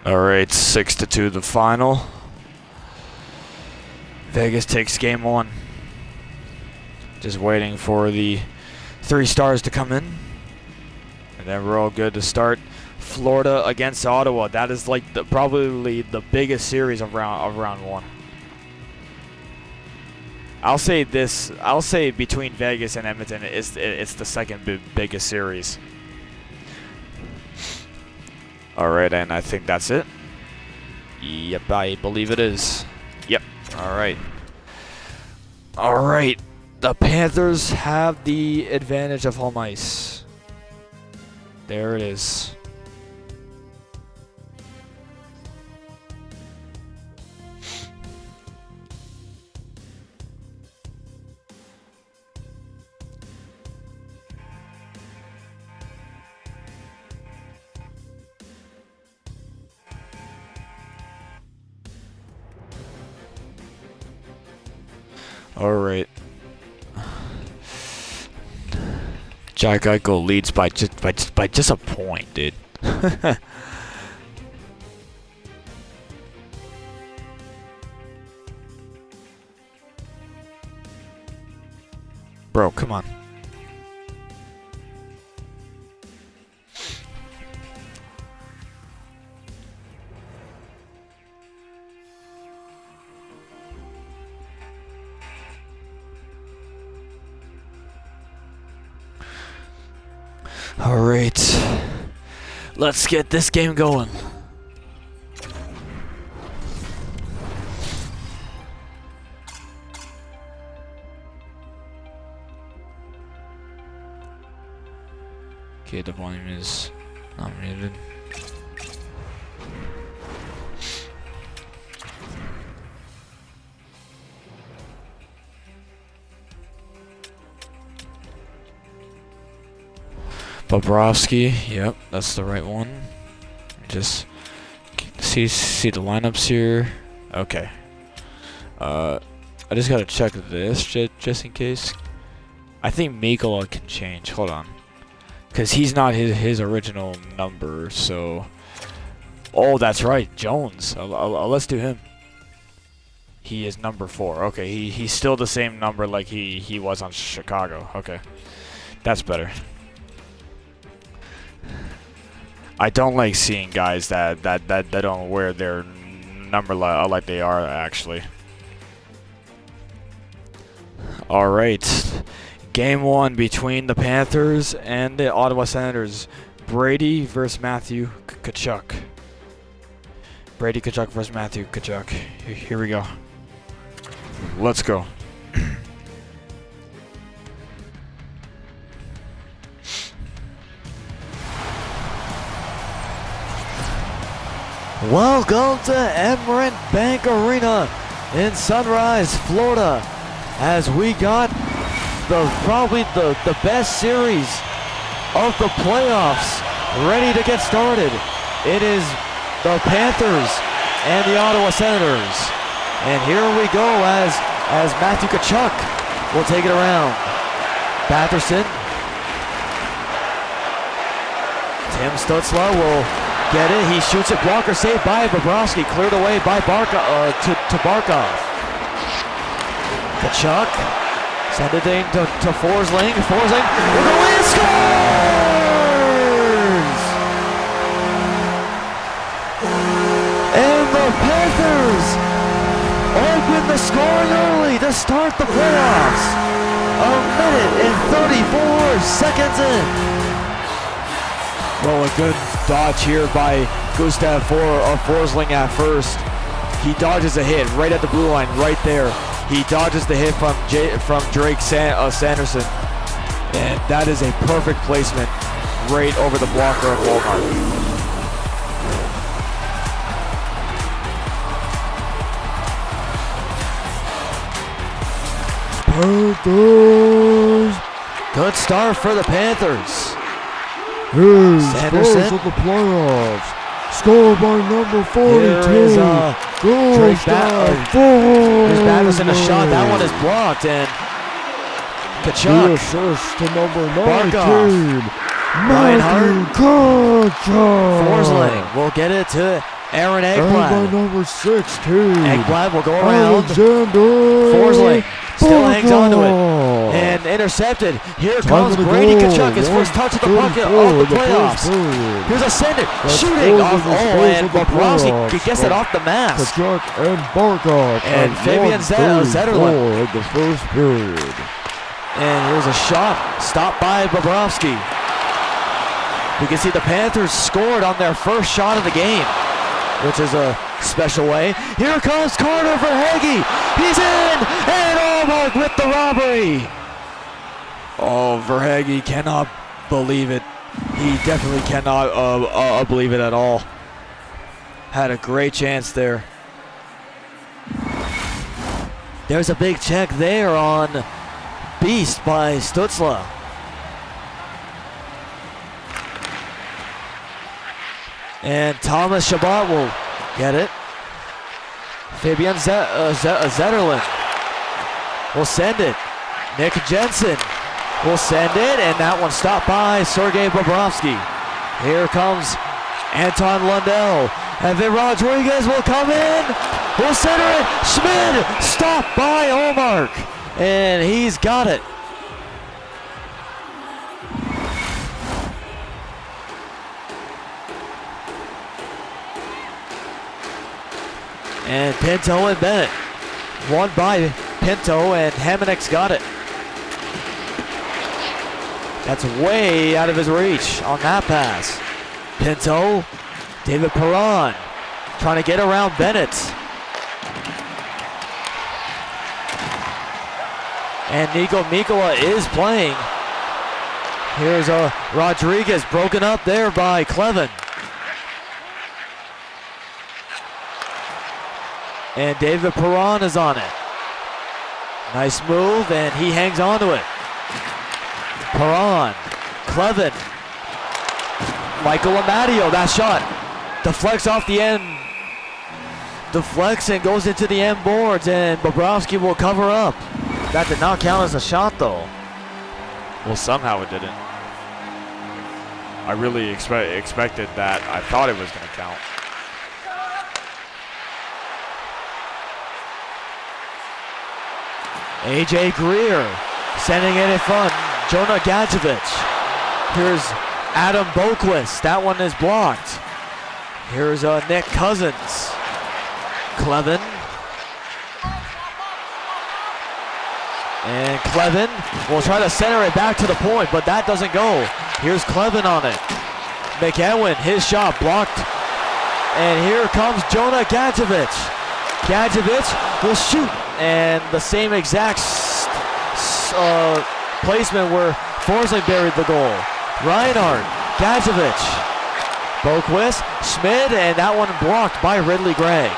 All right, 6-2 the final. Vegas takes game 1. Just waiting for the 3 stars to come in. And then we're all good to start. Florida against Ottawa. That is like probably the biggest series of round 1. I'll say this. I'll say between Vegas and Edmonton, it's the second biggest series. All right, and I think that's it. Yep, I believe it is. Yep. All right. All right. The Panthers have the advantage of home ice. There it is. All right. Jack Eichel leads by just a point, dude. Bro, come on. All right, let's get this game going. Okay, the volume is not muted. Bobrovsky, yep, that's the right one. Just see the lineups here. Okay. I just gotta check this just in case. I think Mikkola can change. Hold on, cause he's not his original number. So, oh, that's right, Jones. Let's do him. He is number 4. Okay, he's still the same number like he was on Chicago. Okay, that's better. I don't like seeing guys that don't wear their number like they are actually. All right, game 1 between the Panthers and the Ottawa Senators. Brady versus Matthew Tkachuk. Brady Tkachuk versus Matthew Tkachuk. Here we go. Let's go. Welcome to Emirates Bank Arena in Sunrise, Florida, as we got probably the best series of the playoffs ready to get started. It is the Panthers and the Ottawa Senators. And here we go as Matthew Tkachuk will take it around. Batherson. Tim Stutzla will get it. He shoots it. Blocker saved by Bobrovsky. Cleared away by to Barkov. Tkachuk. Send it in to Forsling. Forsling will go in. Scores! And the Panthers open the scoring early to start the playoffs. A minute and 34 seconds in. Well, a good dodge here by Gustav Forsling at first. He dodges a hit right at the blue line, right there. He dodges the hit from Drake Sanderson. And that is a perfect placement right over the blocker of Walmart. Panthers. Good start for the Panthers. Here's Sanderson. first of the playoffs. Scored by number 42. Here is Drake Batherson a shot. That one is blocked, and Tkachuk. The assist to number 19. Matthew Tkachuk. Forsling will get it to Aaron And by Ekblad. number 16. Ekblad will go around. Alexander Forsling still hangs on to it. Barkov. And intercepted. Here Time comes of the Brady goal. Tkachuk, his first touch of the bucket of 1:34 the in the first playoffs. period. Here's a send it, That's shooting four off, of the scores and of the Bobrovsky playoffs gets it off the mask. Tkachuk and Barkov. And at Fabian 1:34 in the first period. And here's a shot, stopped by Bobrovsky. We can see the Panthers scored on their first shot of the game, which is a special way. Here comes Carter for Hagee. He's in, and Allmark with the robbery. Oh, Verhaeghe cannot believe it. He definitely cannot believe it at all. Had a great chance there. There's a big check there on Beast by Stutzla. And Thomas Chabot will get it. Fabian Zetterlund will send it. Nick Jensen will send it, and that one stopped by Sergei Bobrovsky. Here comes Anton Lundell. And then Rodriguez will come in. Will center it. Schmid stopped by Allmark. And he's got it. And Pinto and Bennett. One by Pinto, and Hamanek's got it. That's way out of his reach on that pass. Pinto, David Perron trying to get around Bennett. And Nico Mikkola is playing. Here's Rodriguez broken up there by Clevin. And David Perron is on it. Nice move, and he hangs on to it. Perron, Clevin, Michael Amadio, that shot deflects off the end. Deflects and goes into the end boards, and Bobrovsky will cover up. That did not count as a shot, though. Well, somehow it didn't. I really expected that. I thought it was going to count. AJ Greer sending it in front. Jonah Gadjevich. Here's Adam Boquist. That one is blocked. Here's Nick Cousins. Clevin. And Clevin will try to center it back to the point, but that doesn't go. Here's Clevin on it. McEwen, his shot blocked. And here comes Jonah Gadjevich. Gadjevich will shoot. And the same exact placement where Forsling buried the goal. Reinhardt, Gadjevich, Boquist, Schmid, and that one blocked by Ridley Gregg.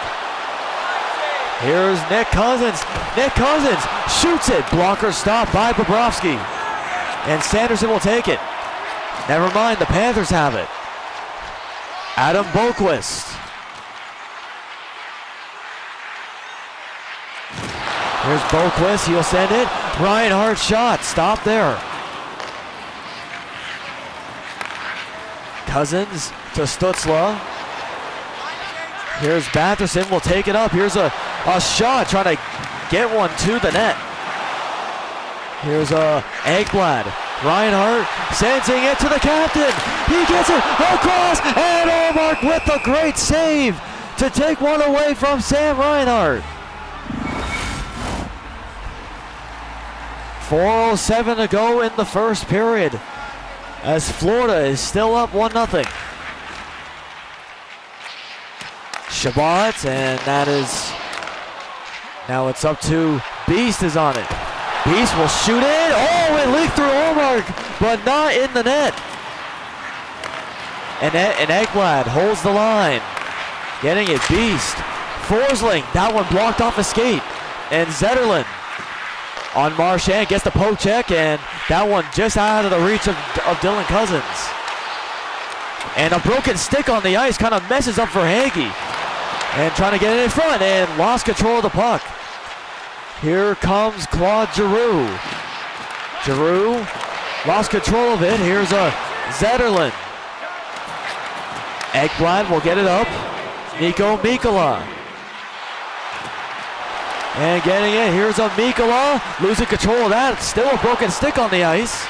Here's Nick Cousins. Nick Cousins shoots it. Blocker stopped by Bobrovsky. And Sanderson will take it. Never mind, the Panthers have it. Adam Boquist. Here's Boquist, he'll send it. Reinhardt shot, stop there. Cousins to Stutzla. Here's Batherson, will take it up. Here's a shot, trying to get one to the net. Here's Ekblad. Reinhardt sending it to the captain. He gets it across, and Ullmark with the great save to take one away from Sam Reinhardt. 4:07 to go in the first period, as Florida is still up 1-0. Shabbat, and that is, now it's up to Beast is on it. Beast will shoot it. Oh, it leaked through Ullmark, but not in the net. And Ekblad holds the line. Getting it, Beast. Forsling, that one blocked off a skate. And Zetterlund on Marchand, gets the poke check, and that one just out of the reach of Dylan Cousins. And a broken stick on the ice kind of messes up for Hagee. And trying to get it in front, and lost control of the puck. Here comes Claude Giroux. Giroux lost control of it. Here's a Zetterlund. Ekblad will get it up. Nico Mikkola. And getting it. Here's a Mikkola. Losing control of that. Still a broken stick on the ice.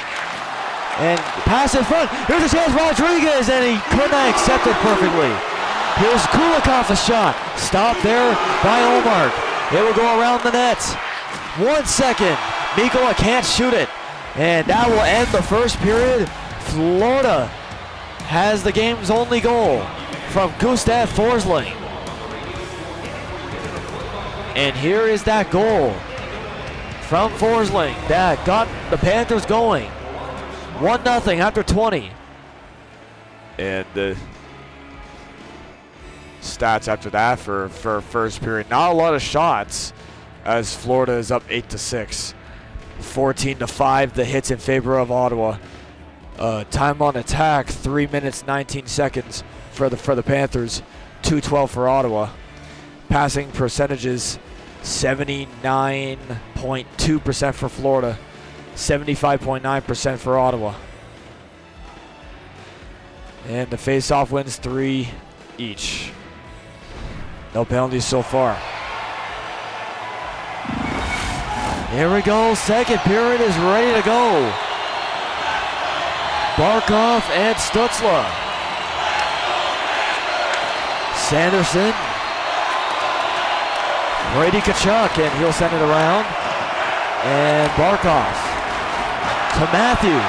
And pass in front. Here's a chance, Rodriguez, and he could not accept it perfectly. Here's Kulikov, a shot. Stopped there by Ullmark. It will go around the net. 1 second. Mikkola can't shoot it. And that will end the first period. Florida has the game's only goal from Gustav Forsling. And here is that goal from Forsling that got the Panthers going. 1-0 after 20. And the stats after that for first period. Not a lot of shots, as Florida is up 8-6. 14-5, the hits in favor of Ottawa. Time on attack, 3 minutes 19 seconds for the Panthers, 2:12 for Ottawa. Passing percentages, 79.2% for Florida, 75.9% for Ottawa. And the face-off wins 3 each. No penalties so far. Here we go, second period is ready to go. Barkov and Stutzla. Sanderson. Brady Tkachuk, and he'll send it around. And Barkov to Matthew.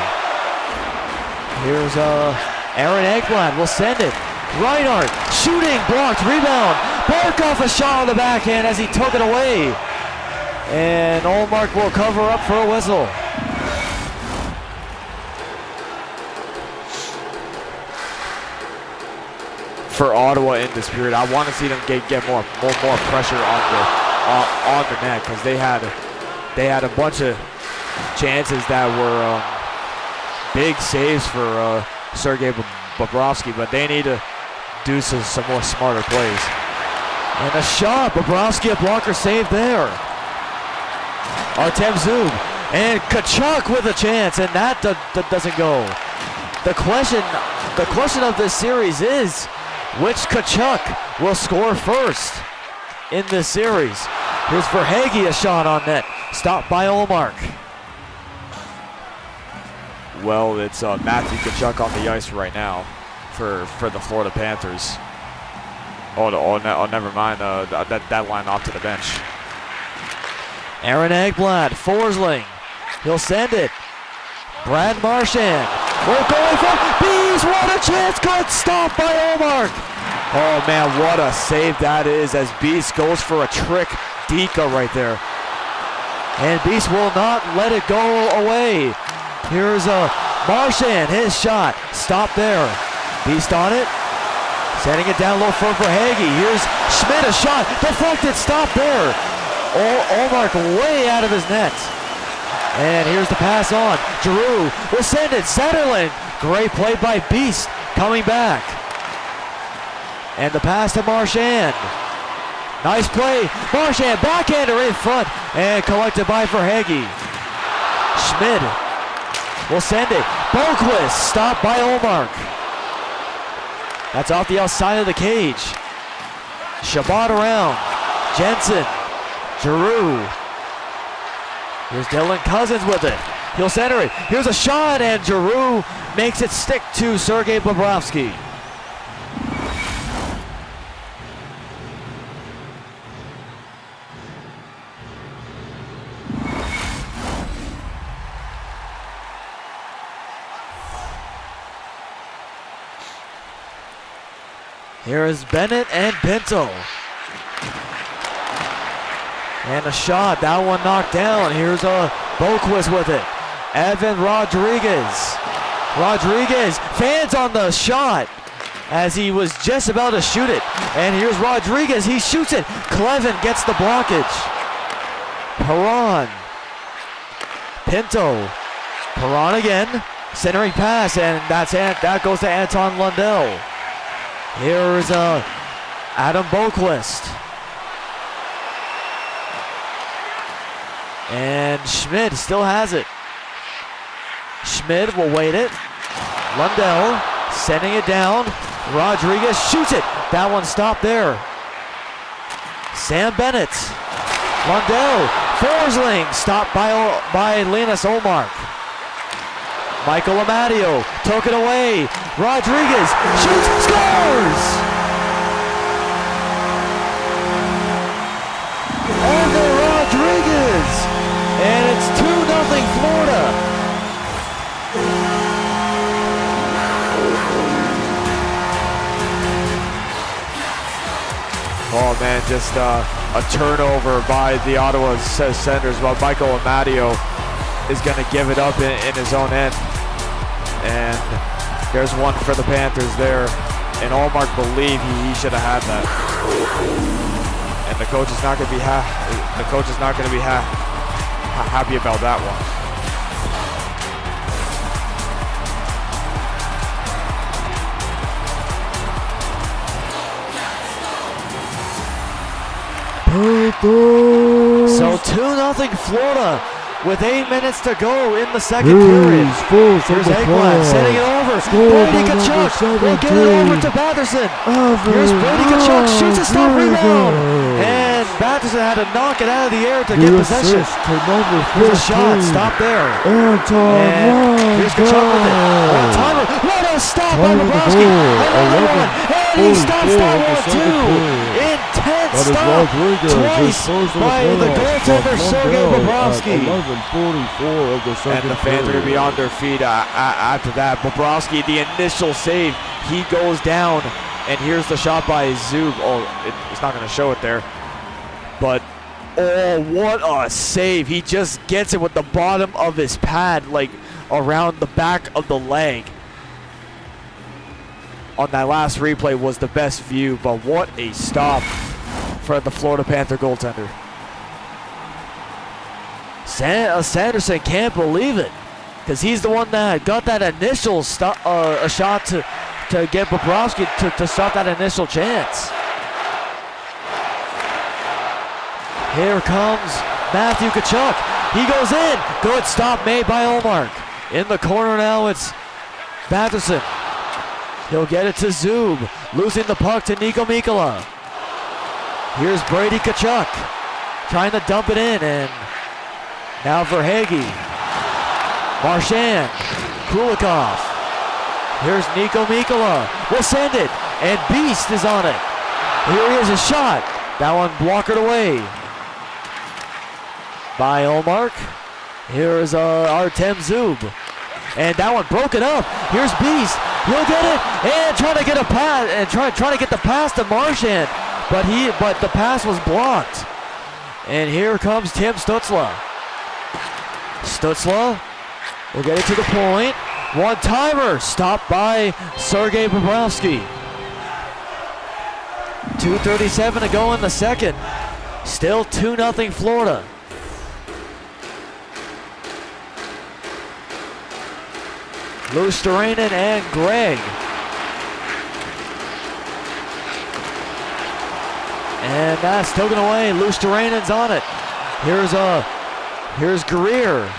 Here's Aaron Ekblad will send it. Reinhardt shooting, blocked, rebound. Barkov, a shot on the backhand as he took it away. And Ullmark will cover up for a whistle. For Ottawa in this period, I want to see them get more pressure on the net, because they had a bunch of chances that were big saves for Sergei Bobrovsky, but they need to do some more smarter plays. And a shot, Bobrovsky, a blocker save there. Artem Zub and Tkachuk with a chance, and that doesn't go. The question of this series is, which Tkachuk will score first in this series? Here's Verhaeghe, a shot on net, stopped by Ullmark. Well, it's Matthew Tkachuk on the ice right now for the Florida Panthers. Never mind, that line off to the bench. Aaron Ekblad, Forsling, he'll send it. Brad Marchand, we're going for Bees, what a chance, good stop by Ullmark. Oh man, what a save that is, as Beast goes for a trick Dika right there. And Beast will not let it go away. Here's Marchand, his shot, stop there. Beast on it, sending it down low for Verhaeghe. Here's Schmidt, a shot, deflected, stop there. Ullmark way out of his net. And here's the pass on. Giroux will send it. Zetterlund. Great play by Beast coming back. And the pass to Marchand. Nice play. Marchand backhander in front. And collected by Verhage. Schmid will send it. Boquist stopped by Olmark. That's off the outside of the cage. Shabbat around. Jensen. Giroux. Here's Dylan Cousins with it. He'll center it. Here's a shot, and Giroux makes it stick to Sergei Bobrovsky. Here is Bennett and Pinto. And a shot, that one knocked down. Here's a Boquist with it. Evan Rodriguez. Rodriguez, fans on the shot as he was just about to shoot it. And here's Rodriguez, he shoots it. Clevin gets the blockage. Perron. Pinto. Perron again. Centering pass, and that goes to Anton Lundell. Here's Adam Boquist. And Schmid still has it. Schmid will wait it. Lundell sending it down. Rodriguez shoots it. That one stopped there. Sam Bennett. Lundell. Forsling stopped by Linus Olmark. Michael Amadio took it away. Rodriguez shoots, scores! Evan Rodriguez! And it's 2-0 Florida. Oh man, just a turnover by the Ottawa Senators, but Michael Amadio is going to give it up in his own end. And there's one for the Panthers there. And Olmark believed he should have had that. And the coach is not going to be happy about that one. So 2-0 Florida with 8 minutes to go in the second period. Here's Ekblad setting it over. Brady Tkachuk will get it over to Batherson. Here's Brady Tkachuk, shoots a stop rebound. And Batherson had to knock it out of the air to get possession. Here's a shot, stop there. And here's Tkachuk with it. One timer, what a stop by Bobrovsky. Another one, and he stops that one too. Intense stop twice by the goaltender Sergei Bobrovsky. 11:44 of the second. And the fans are going to be on their feet after that. Bobrovsky, the initial save, he goes down. And here's the shot by Zub. Oh, it's not going to show it there. But, oh, what a save. He just gets it with the bottom of his pad, like around the back of the leg. On that last replay was the best view, but what a stop for the Florida Panther goaltender. Sanderson can't believe it, because he's the one that got that initial shot to get Bobrovsky to stop that initial chance. Here comes Matthew Tkachuk. He goes in. Good stop made by Olmark. In the corner now, it's Batherson. He'll get it to Zub, losing the puck to Niko Mikkola. Here's Brady Tkachuk, trying to dump it in, and now Verhage. Marchand, Kulikov. Here's Niko Mikkola, will send it, and Beast is on it. Here he is, a shot. That one blockered away by Olmark. Here is Artem Zub. And that one broken up. Here's Beast. He'll get it and trying to get a pass and trying to get the pass to Marchand, but the pass was blocked. And here comes Tim Stützle. Stützle will get it to the point. One timer stopped by Sergei Bobrovsky. 2:37 to go in the second. Still 2-0 Florida. Luosterainen and Gregg. And that's taken away. Luosterainen's on it. Here's Greer.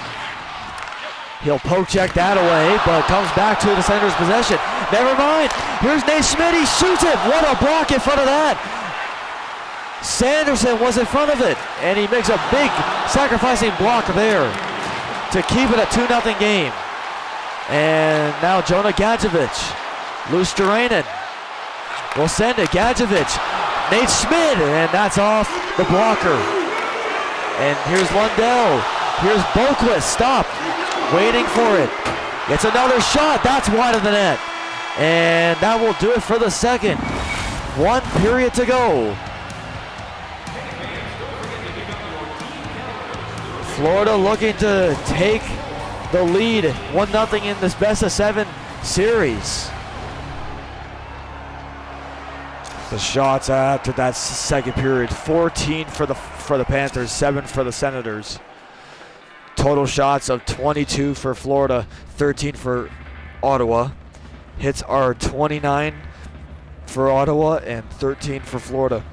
He'll poke check that away, but comes back to the Senators' possession. Never mind. Here's Nate Schmidt. He shoots it. What a block in front of that. Sanderson was in front of it, and he makes a big sacrificing block there to keep it a 2-0 game. And now Jonah Gadjevich. Luosterainen will send it. Gadjevich. Nate Schmidt, and that's off the blocker. And here's Lundell. Here's Boquist. Stop. Waiting for it. It's another shot. That's wide of the net. And that will do it for the second. 1 period to go. Florida looking to take the lead 1-0 in this best-of-7 series. The shots after that second period, 14 for the Panthers, 7 for the Senators. Total shots of 22 for Florida, 13 for Ottawa. Hits are 29 for Ottawa and 13 for Florida.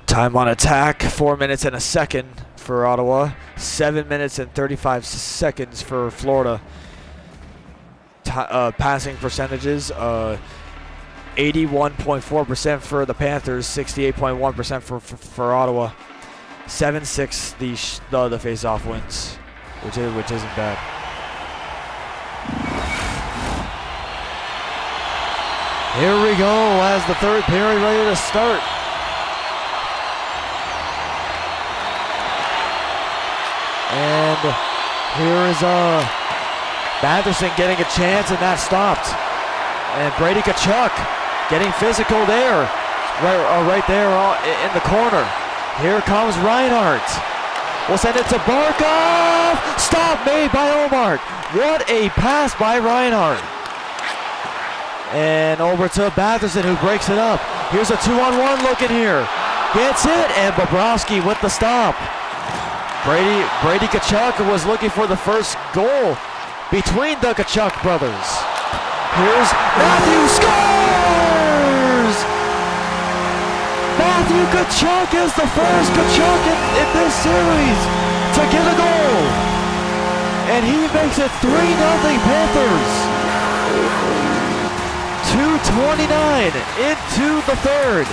Time on attack, 4 minutes and a second for Ottawa, 7 minutes and 35 seconds for Florida. Passing percentages, 81.4% for the Panthers, 68.1% for Ottawa. 7-6 the face-off wins, which isn't bad. Here we go as the third period ready to start. And here is Matherson getting a chance, and that stopped. And Brady Tkachuk getting physical there, right there in the corner. Here comes Reinhardt. We'll send it to Barkov. Stop made by Omar. What a pass by Reinhardt. And over to Batherson, who breaks it up. Here's a 2-on-1 looking here. Gets it, and Bobrovsky with the stop. Brady Tkachuk was looking for the first goal between the Tkachuk brothers. Here's Matthew, scores! Matthew Tkachuk is the first Tkachuk in this series to get a goal. And he makes it 3-0 Panthers. 2:29 into the third.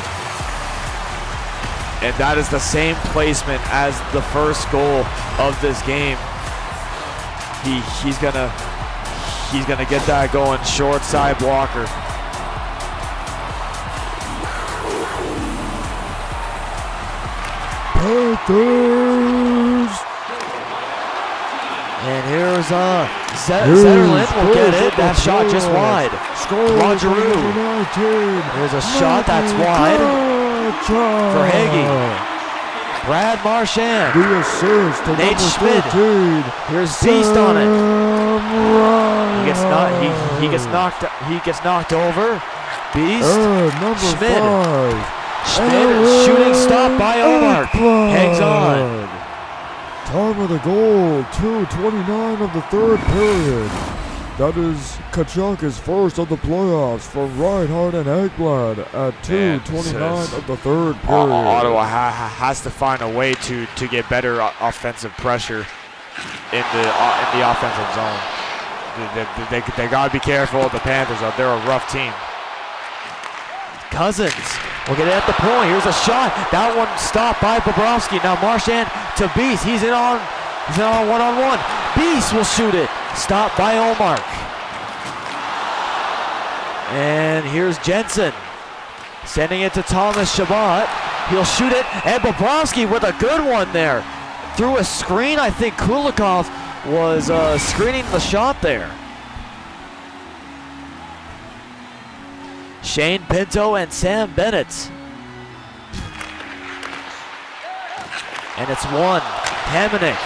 And that is the same placement as the first goal of this game. He's gonna get that going, short side blocker. Panthers. And here's Zetterlund will get it. That shot just wide. Rogeru. There's a shot that's wide for Hagee. Brad Marchand. The assist to Nate Schmidt. 14. Here's Beast on it. Right. He gets knocked over. Beast. Number Schmidt. 5. Schmidt shooting stop by Omar. Hangs on. Time of the goal, 2:29 of the third period. That is Tkachuk first of the playoffs for Reinhardt and Ekblad at 2:29 of the third period. Ottawa has to find a way to get better offensive pressure in the offensive zone. They gotta be careful of the Panthers. They're a rough team. Cousins will get it at the point. Here's a shot. That one stopped by Bobrovsky. Now Marchand to Beast. He's in on one-on-one. Beast will shoot it. Stopped by Olmark. And here's Jensen. Sending it to Thomas Chabot. He'll shoot it. And Bobrovsky with a good one there. Through a screen. I think Kulikov was screening the shot there. Shane Pinto and Sam Bennett. And it's one. Hamonic.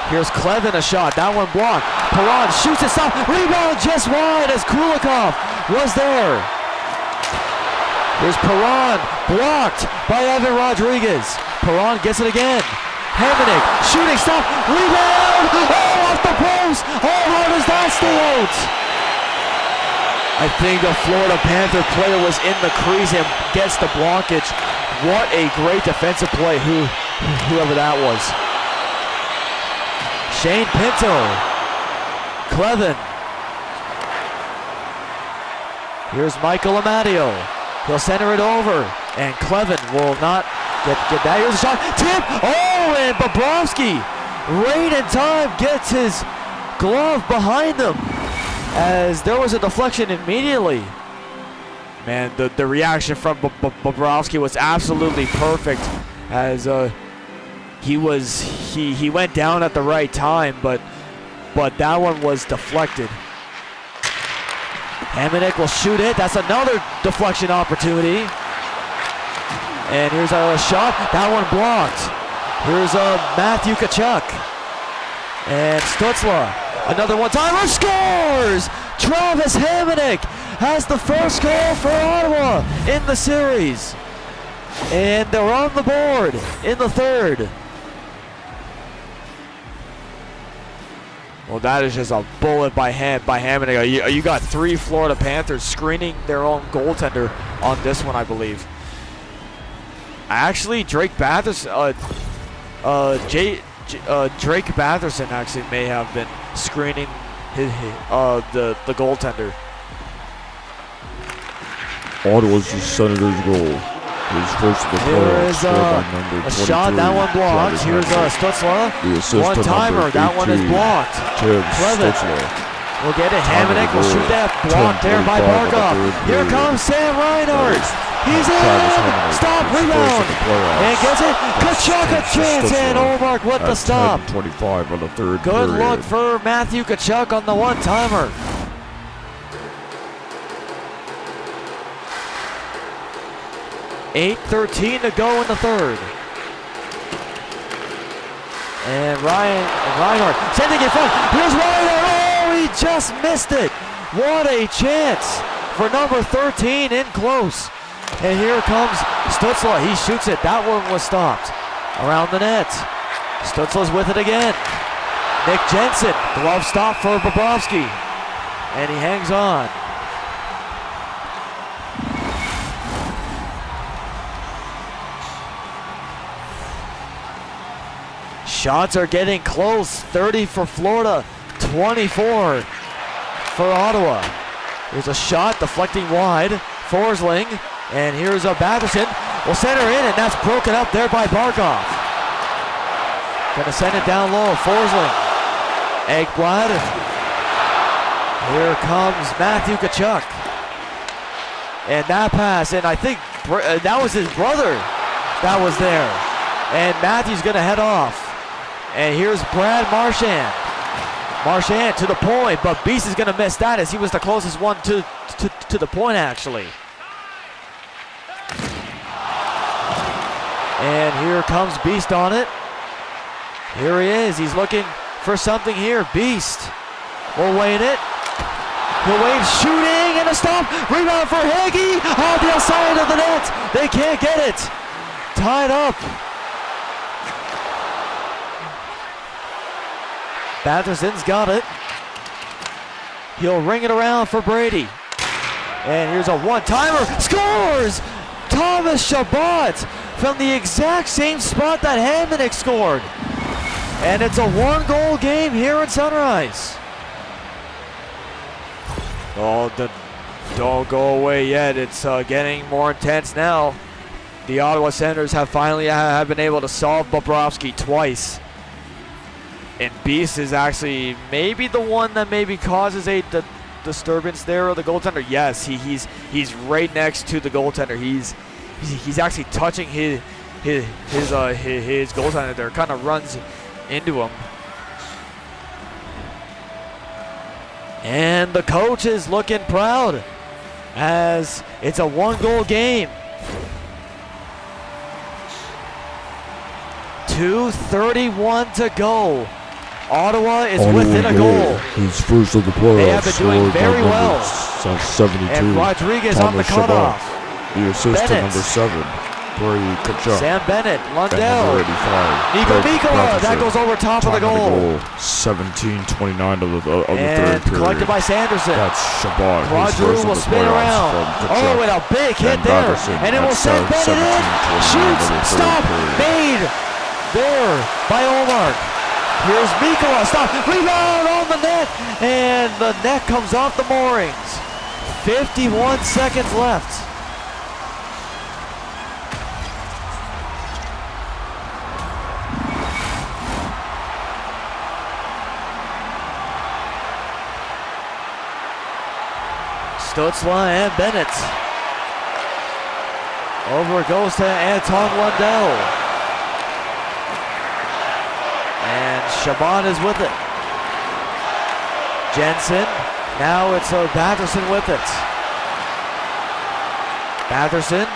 Here's Clevin, a shot. That one blocked. Perron shoots it stop. Rebound just wide as Kulikov was there. Here's Perron. Blocked by Evan Rodriguez. Perron gets it again. Hamonic shooting stop. Rebound. Oh, off the stay out. I think the Florida Panther player was in the crease and gets the blockage. What a great defensive play, whoever that was. Shane Pinto. Clevin. Here's Michael Amadio. He'll center it over, and Clevin will not get that. Here's a shot. Tip! Oh, and Bobrovsky, right in time, gets his glove behind him as there was a deflection immediately. Man, the reaction from Bobrovsky was absolutely perfect as he went down at the right time, but that one was deflected. Hamonic will shoot it. That's another deflection opportunity. And here's a shot. That one blocked. Here's Matthew Tkachuk. And Stutzla. Another one-timer. Scores! Travis Hamonic has the first goal for Ottawa in the series. And they're on the board in the third. Well, that is just a bullet by Hamonic. You got 3 Florida Panthers screening their own goaltender on this one, I believe. Actually, Drake Batherson actually may have been screening the goaltender. Ottawa's the Senators' goal. His first of the playoffs, scored by number 23. A shot, that one blocked. Here's Stutzla. One-timer, that one is blocked. Stutzla will get it. Hamonic will shoot that. Blocked there by Barkov. Here comes Sam Reinhart. He's in. Stop, rebound. And gets it. Tkachuk a chance. And Olmark with the stop. 25 on the third Good period. look for Matthew Tkachuk on the one-timer. .8:13 to go in the third. And Reinhardt sending it front. Here's Reinhardt. Oh, he just missed it. What a chance for number 13 in close. And here comes Stutzla. He shoots it. That one was stopped around the net. Stutzla's with it again. Nick Jensen, glove stop for Bobrovsky. And he hangs on. Shots are getting close. 30 for Florida, 24 for Ottawa. There's a shot deflecting wide. Forsling, and here's a Batherson. Will center in, and that's broken up there by Barkov. Gonna send it down low. Forsling. Ekblad. Here comes Matthew Tkachuk. And that pass, and I think that was his brother that was there. And Matthew's gonna head off. And here's Brad Marchand. Marchand to the point, but Beast is going to miss that as he was the closest one to the point, actually. And here comes Beast on it. Here he is. He's looking for something here. Beast will wait it. He'll wait, shooting, and a stop. Rebound for Hagee on the outside of the net. They can't get it. Tied up. Batherson's got it. He'll ring it around for Brady. And here's a one-timer. Scores! Thomas Chabot from the exact same spot that Hamonic scored. And it's a one-goal game here in Sunrise. Oh, don't go away yet. It's getting more intense now. The Ottawa Senators have finally been able to solve Bobrovsky twice. And Beast is actually maybe the one that maybe causes a disturbance there of the goaltender. Yes, he's right next to the goaltender. He's actually touching his goaltender there. Kind of runs into him. And the coach is looking proud as it's a one-goal game. 2:31 to go. Ottawa is within a goal. His first of the playoffs. They have been doing very well. 72. And Rodriguez Thomas on the cutoff. Chabot, the assist to number 7. Brady Kachuk. Sam Bennett, And Lundell, number 85. Nico Craig Mikola, that Matheson. goes over top of the Time goal. 17:29 of the third And period. collected by Sanderson. That's Shabbat. Claude his Giroux first of will the spin playoffs around. from Oh, Kachuk. and a big hit And there. Matheson And it at will send Bennett in. 17:29 Shoots. of the third Stop. period. Made there by Olmark. Here's Mikola. Stop. Rebound on the net. And the net comes off the moorings. 51 seconds left. Stutzla and Bennett. Over it goes to Anton Lundell. And Shaban is with it. Jensen. Now it's Batherson with it. Batherson.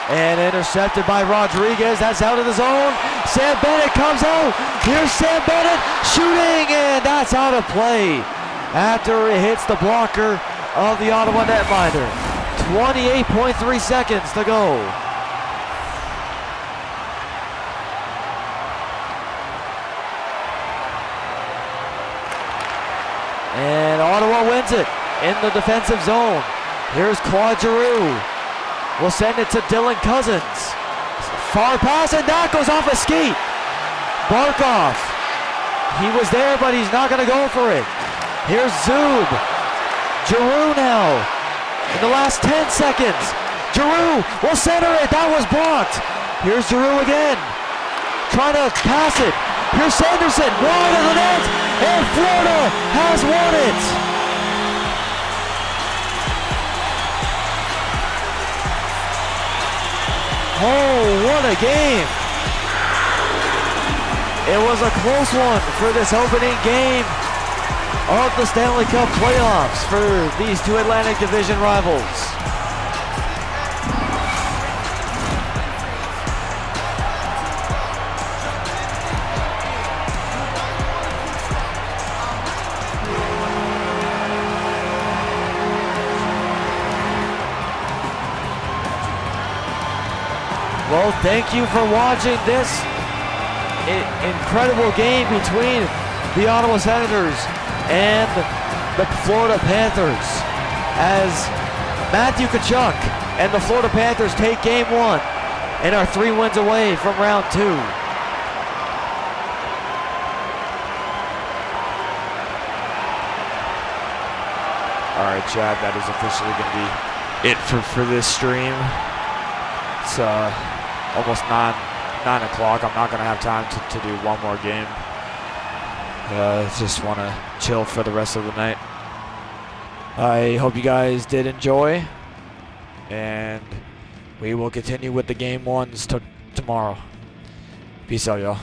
And intercepted by Rodriguez. That's out of the zone. Sam Bennett comes out. Here's Sam Bennett shooting. And that's out of play. After it hits the blocker of the Ottawa netminder. 28.3 seconds to go. And Ottawa wins it in the defensive zone. Here's Claude Giroux. We'll send it to Dylan Cousins. Far pass, and that goes off a skate. Barkov. He was there, but he's not going to go for it. Here's Zub. Giroux now. In the last 10 seconds. Giroux will center it. That was blocked. Here's Giroux again. Trying to pass it. Here's Sanderson. Wide of the net. And Florida has won it. Oh, what a game. It was a close one for this opening game of the Stanley Cup playoffs for these two Atlantic Division rivals. Well, thank you for watching this incredible game between the Ottawa Senators and the Florida Panthers, as Matthew Tkachuk and the Florida Panthers take game one and are 3 wins away from round 2. All right, Chad, that is officially going to be it for this stream. It's almost 9 o'clock. I'm not going to have time to do one more game. Just want to chill for the rest of the night. I hope you guys did enjoy, and we will continue with the game ones tomorrow. Peace out, y'all.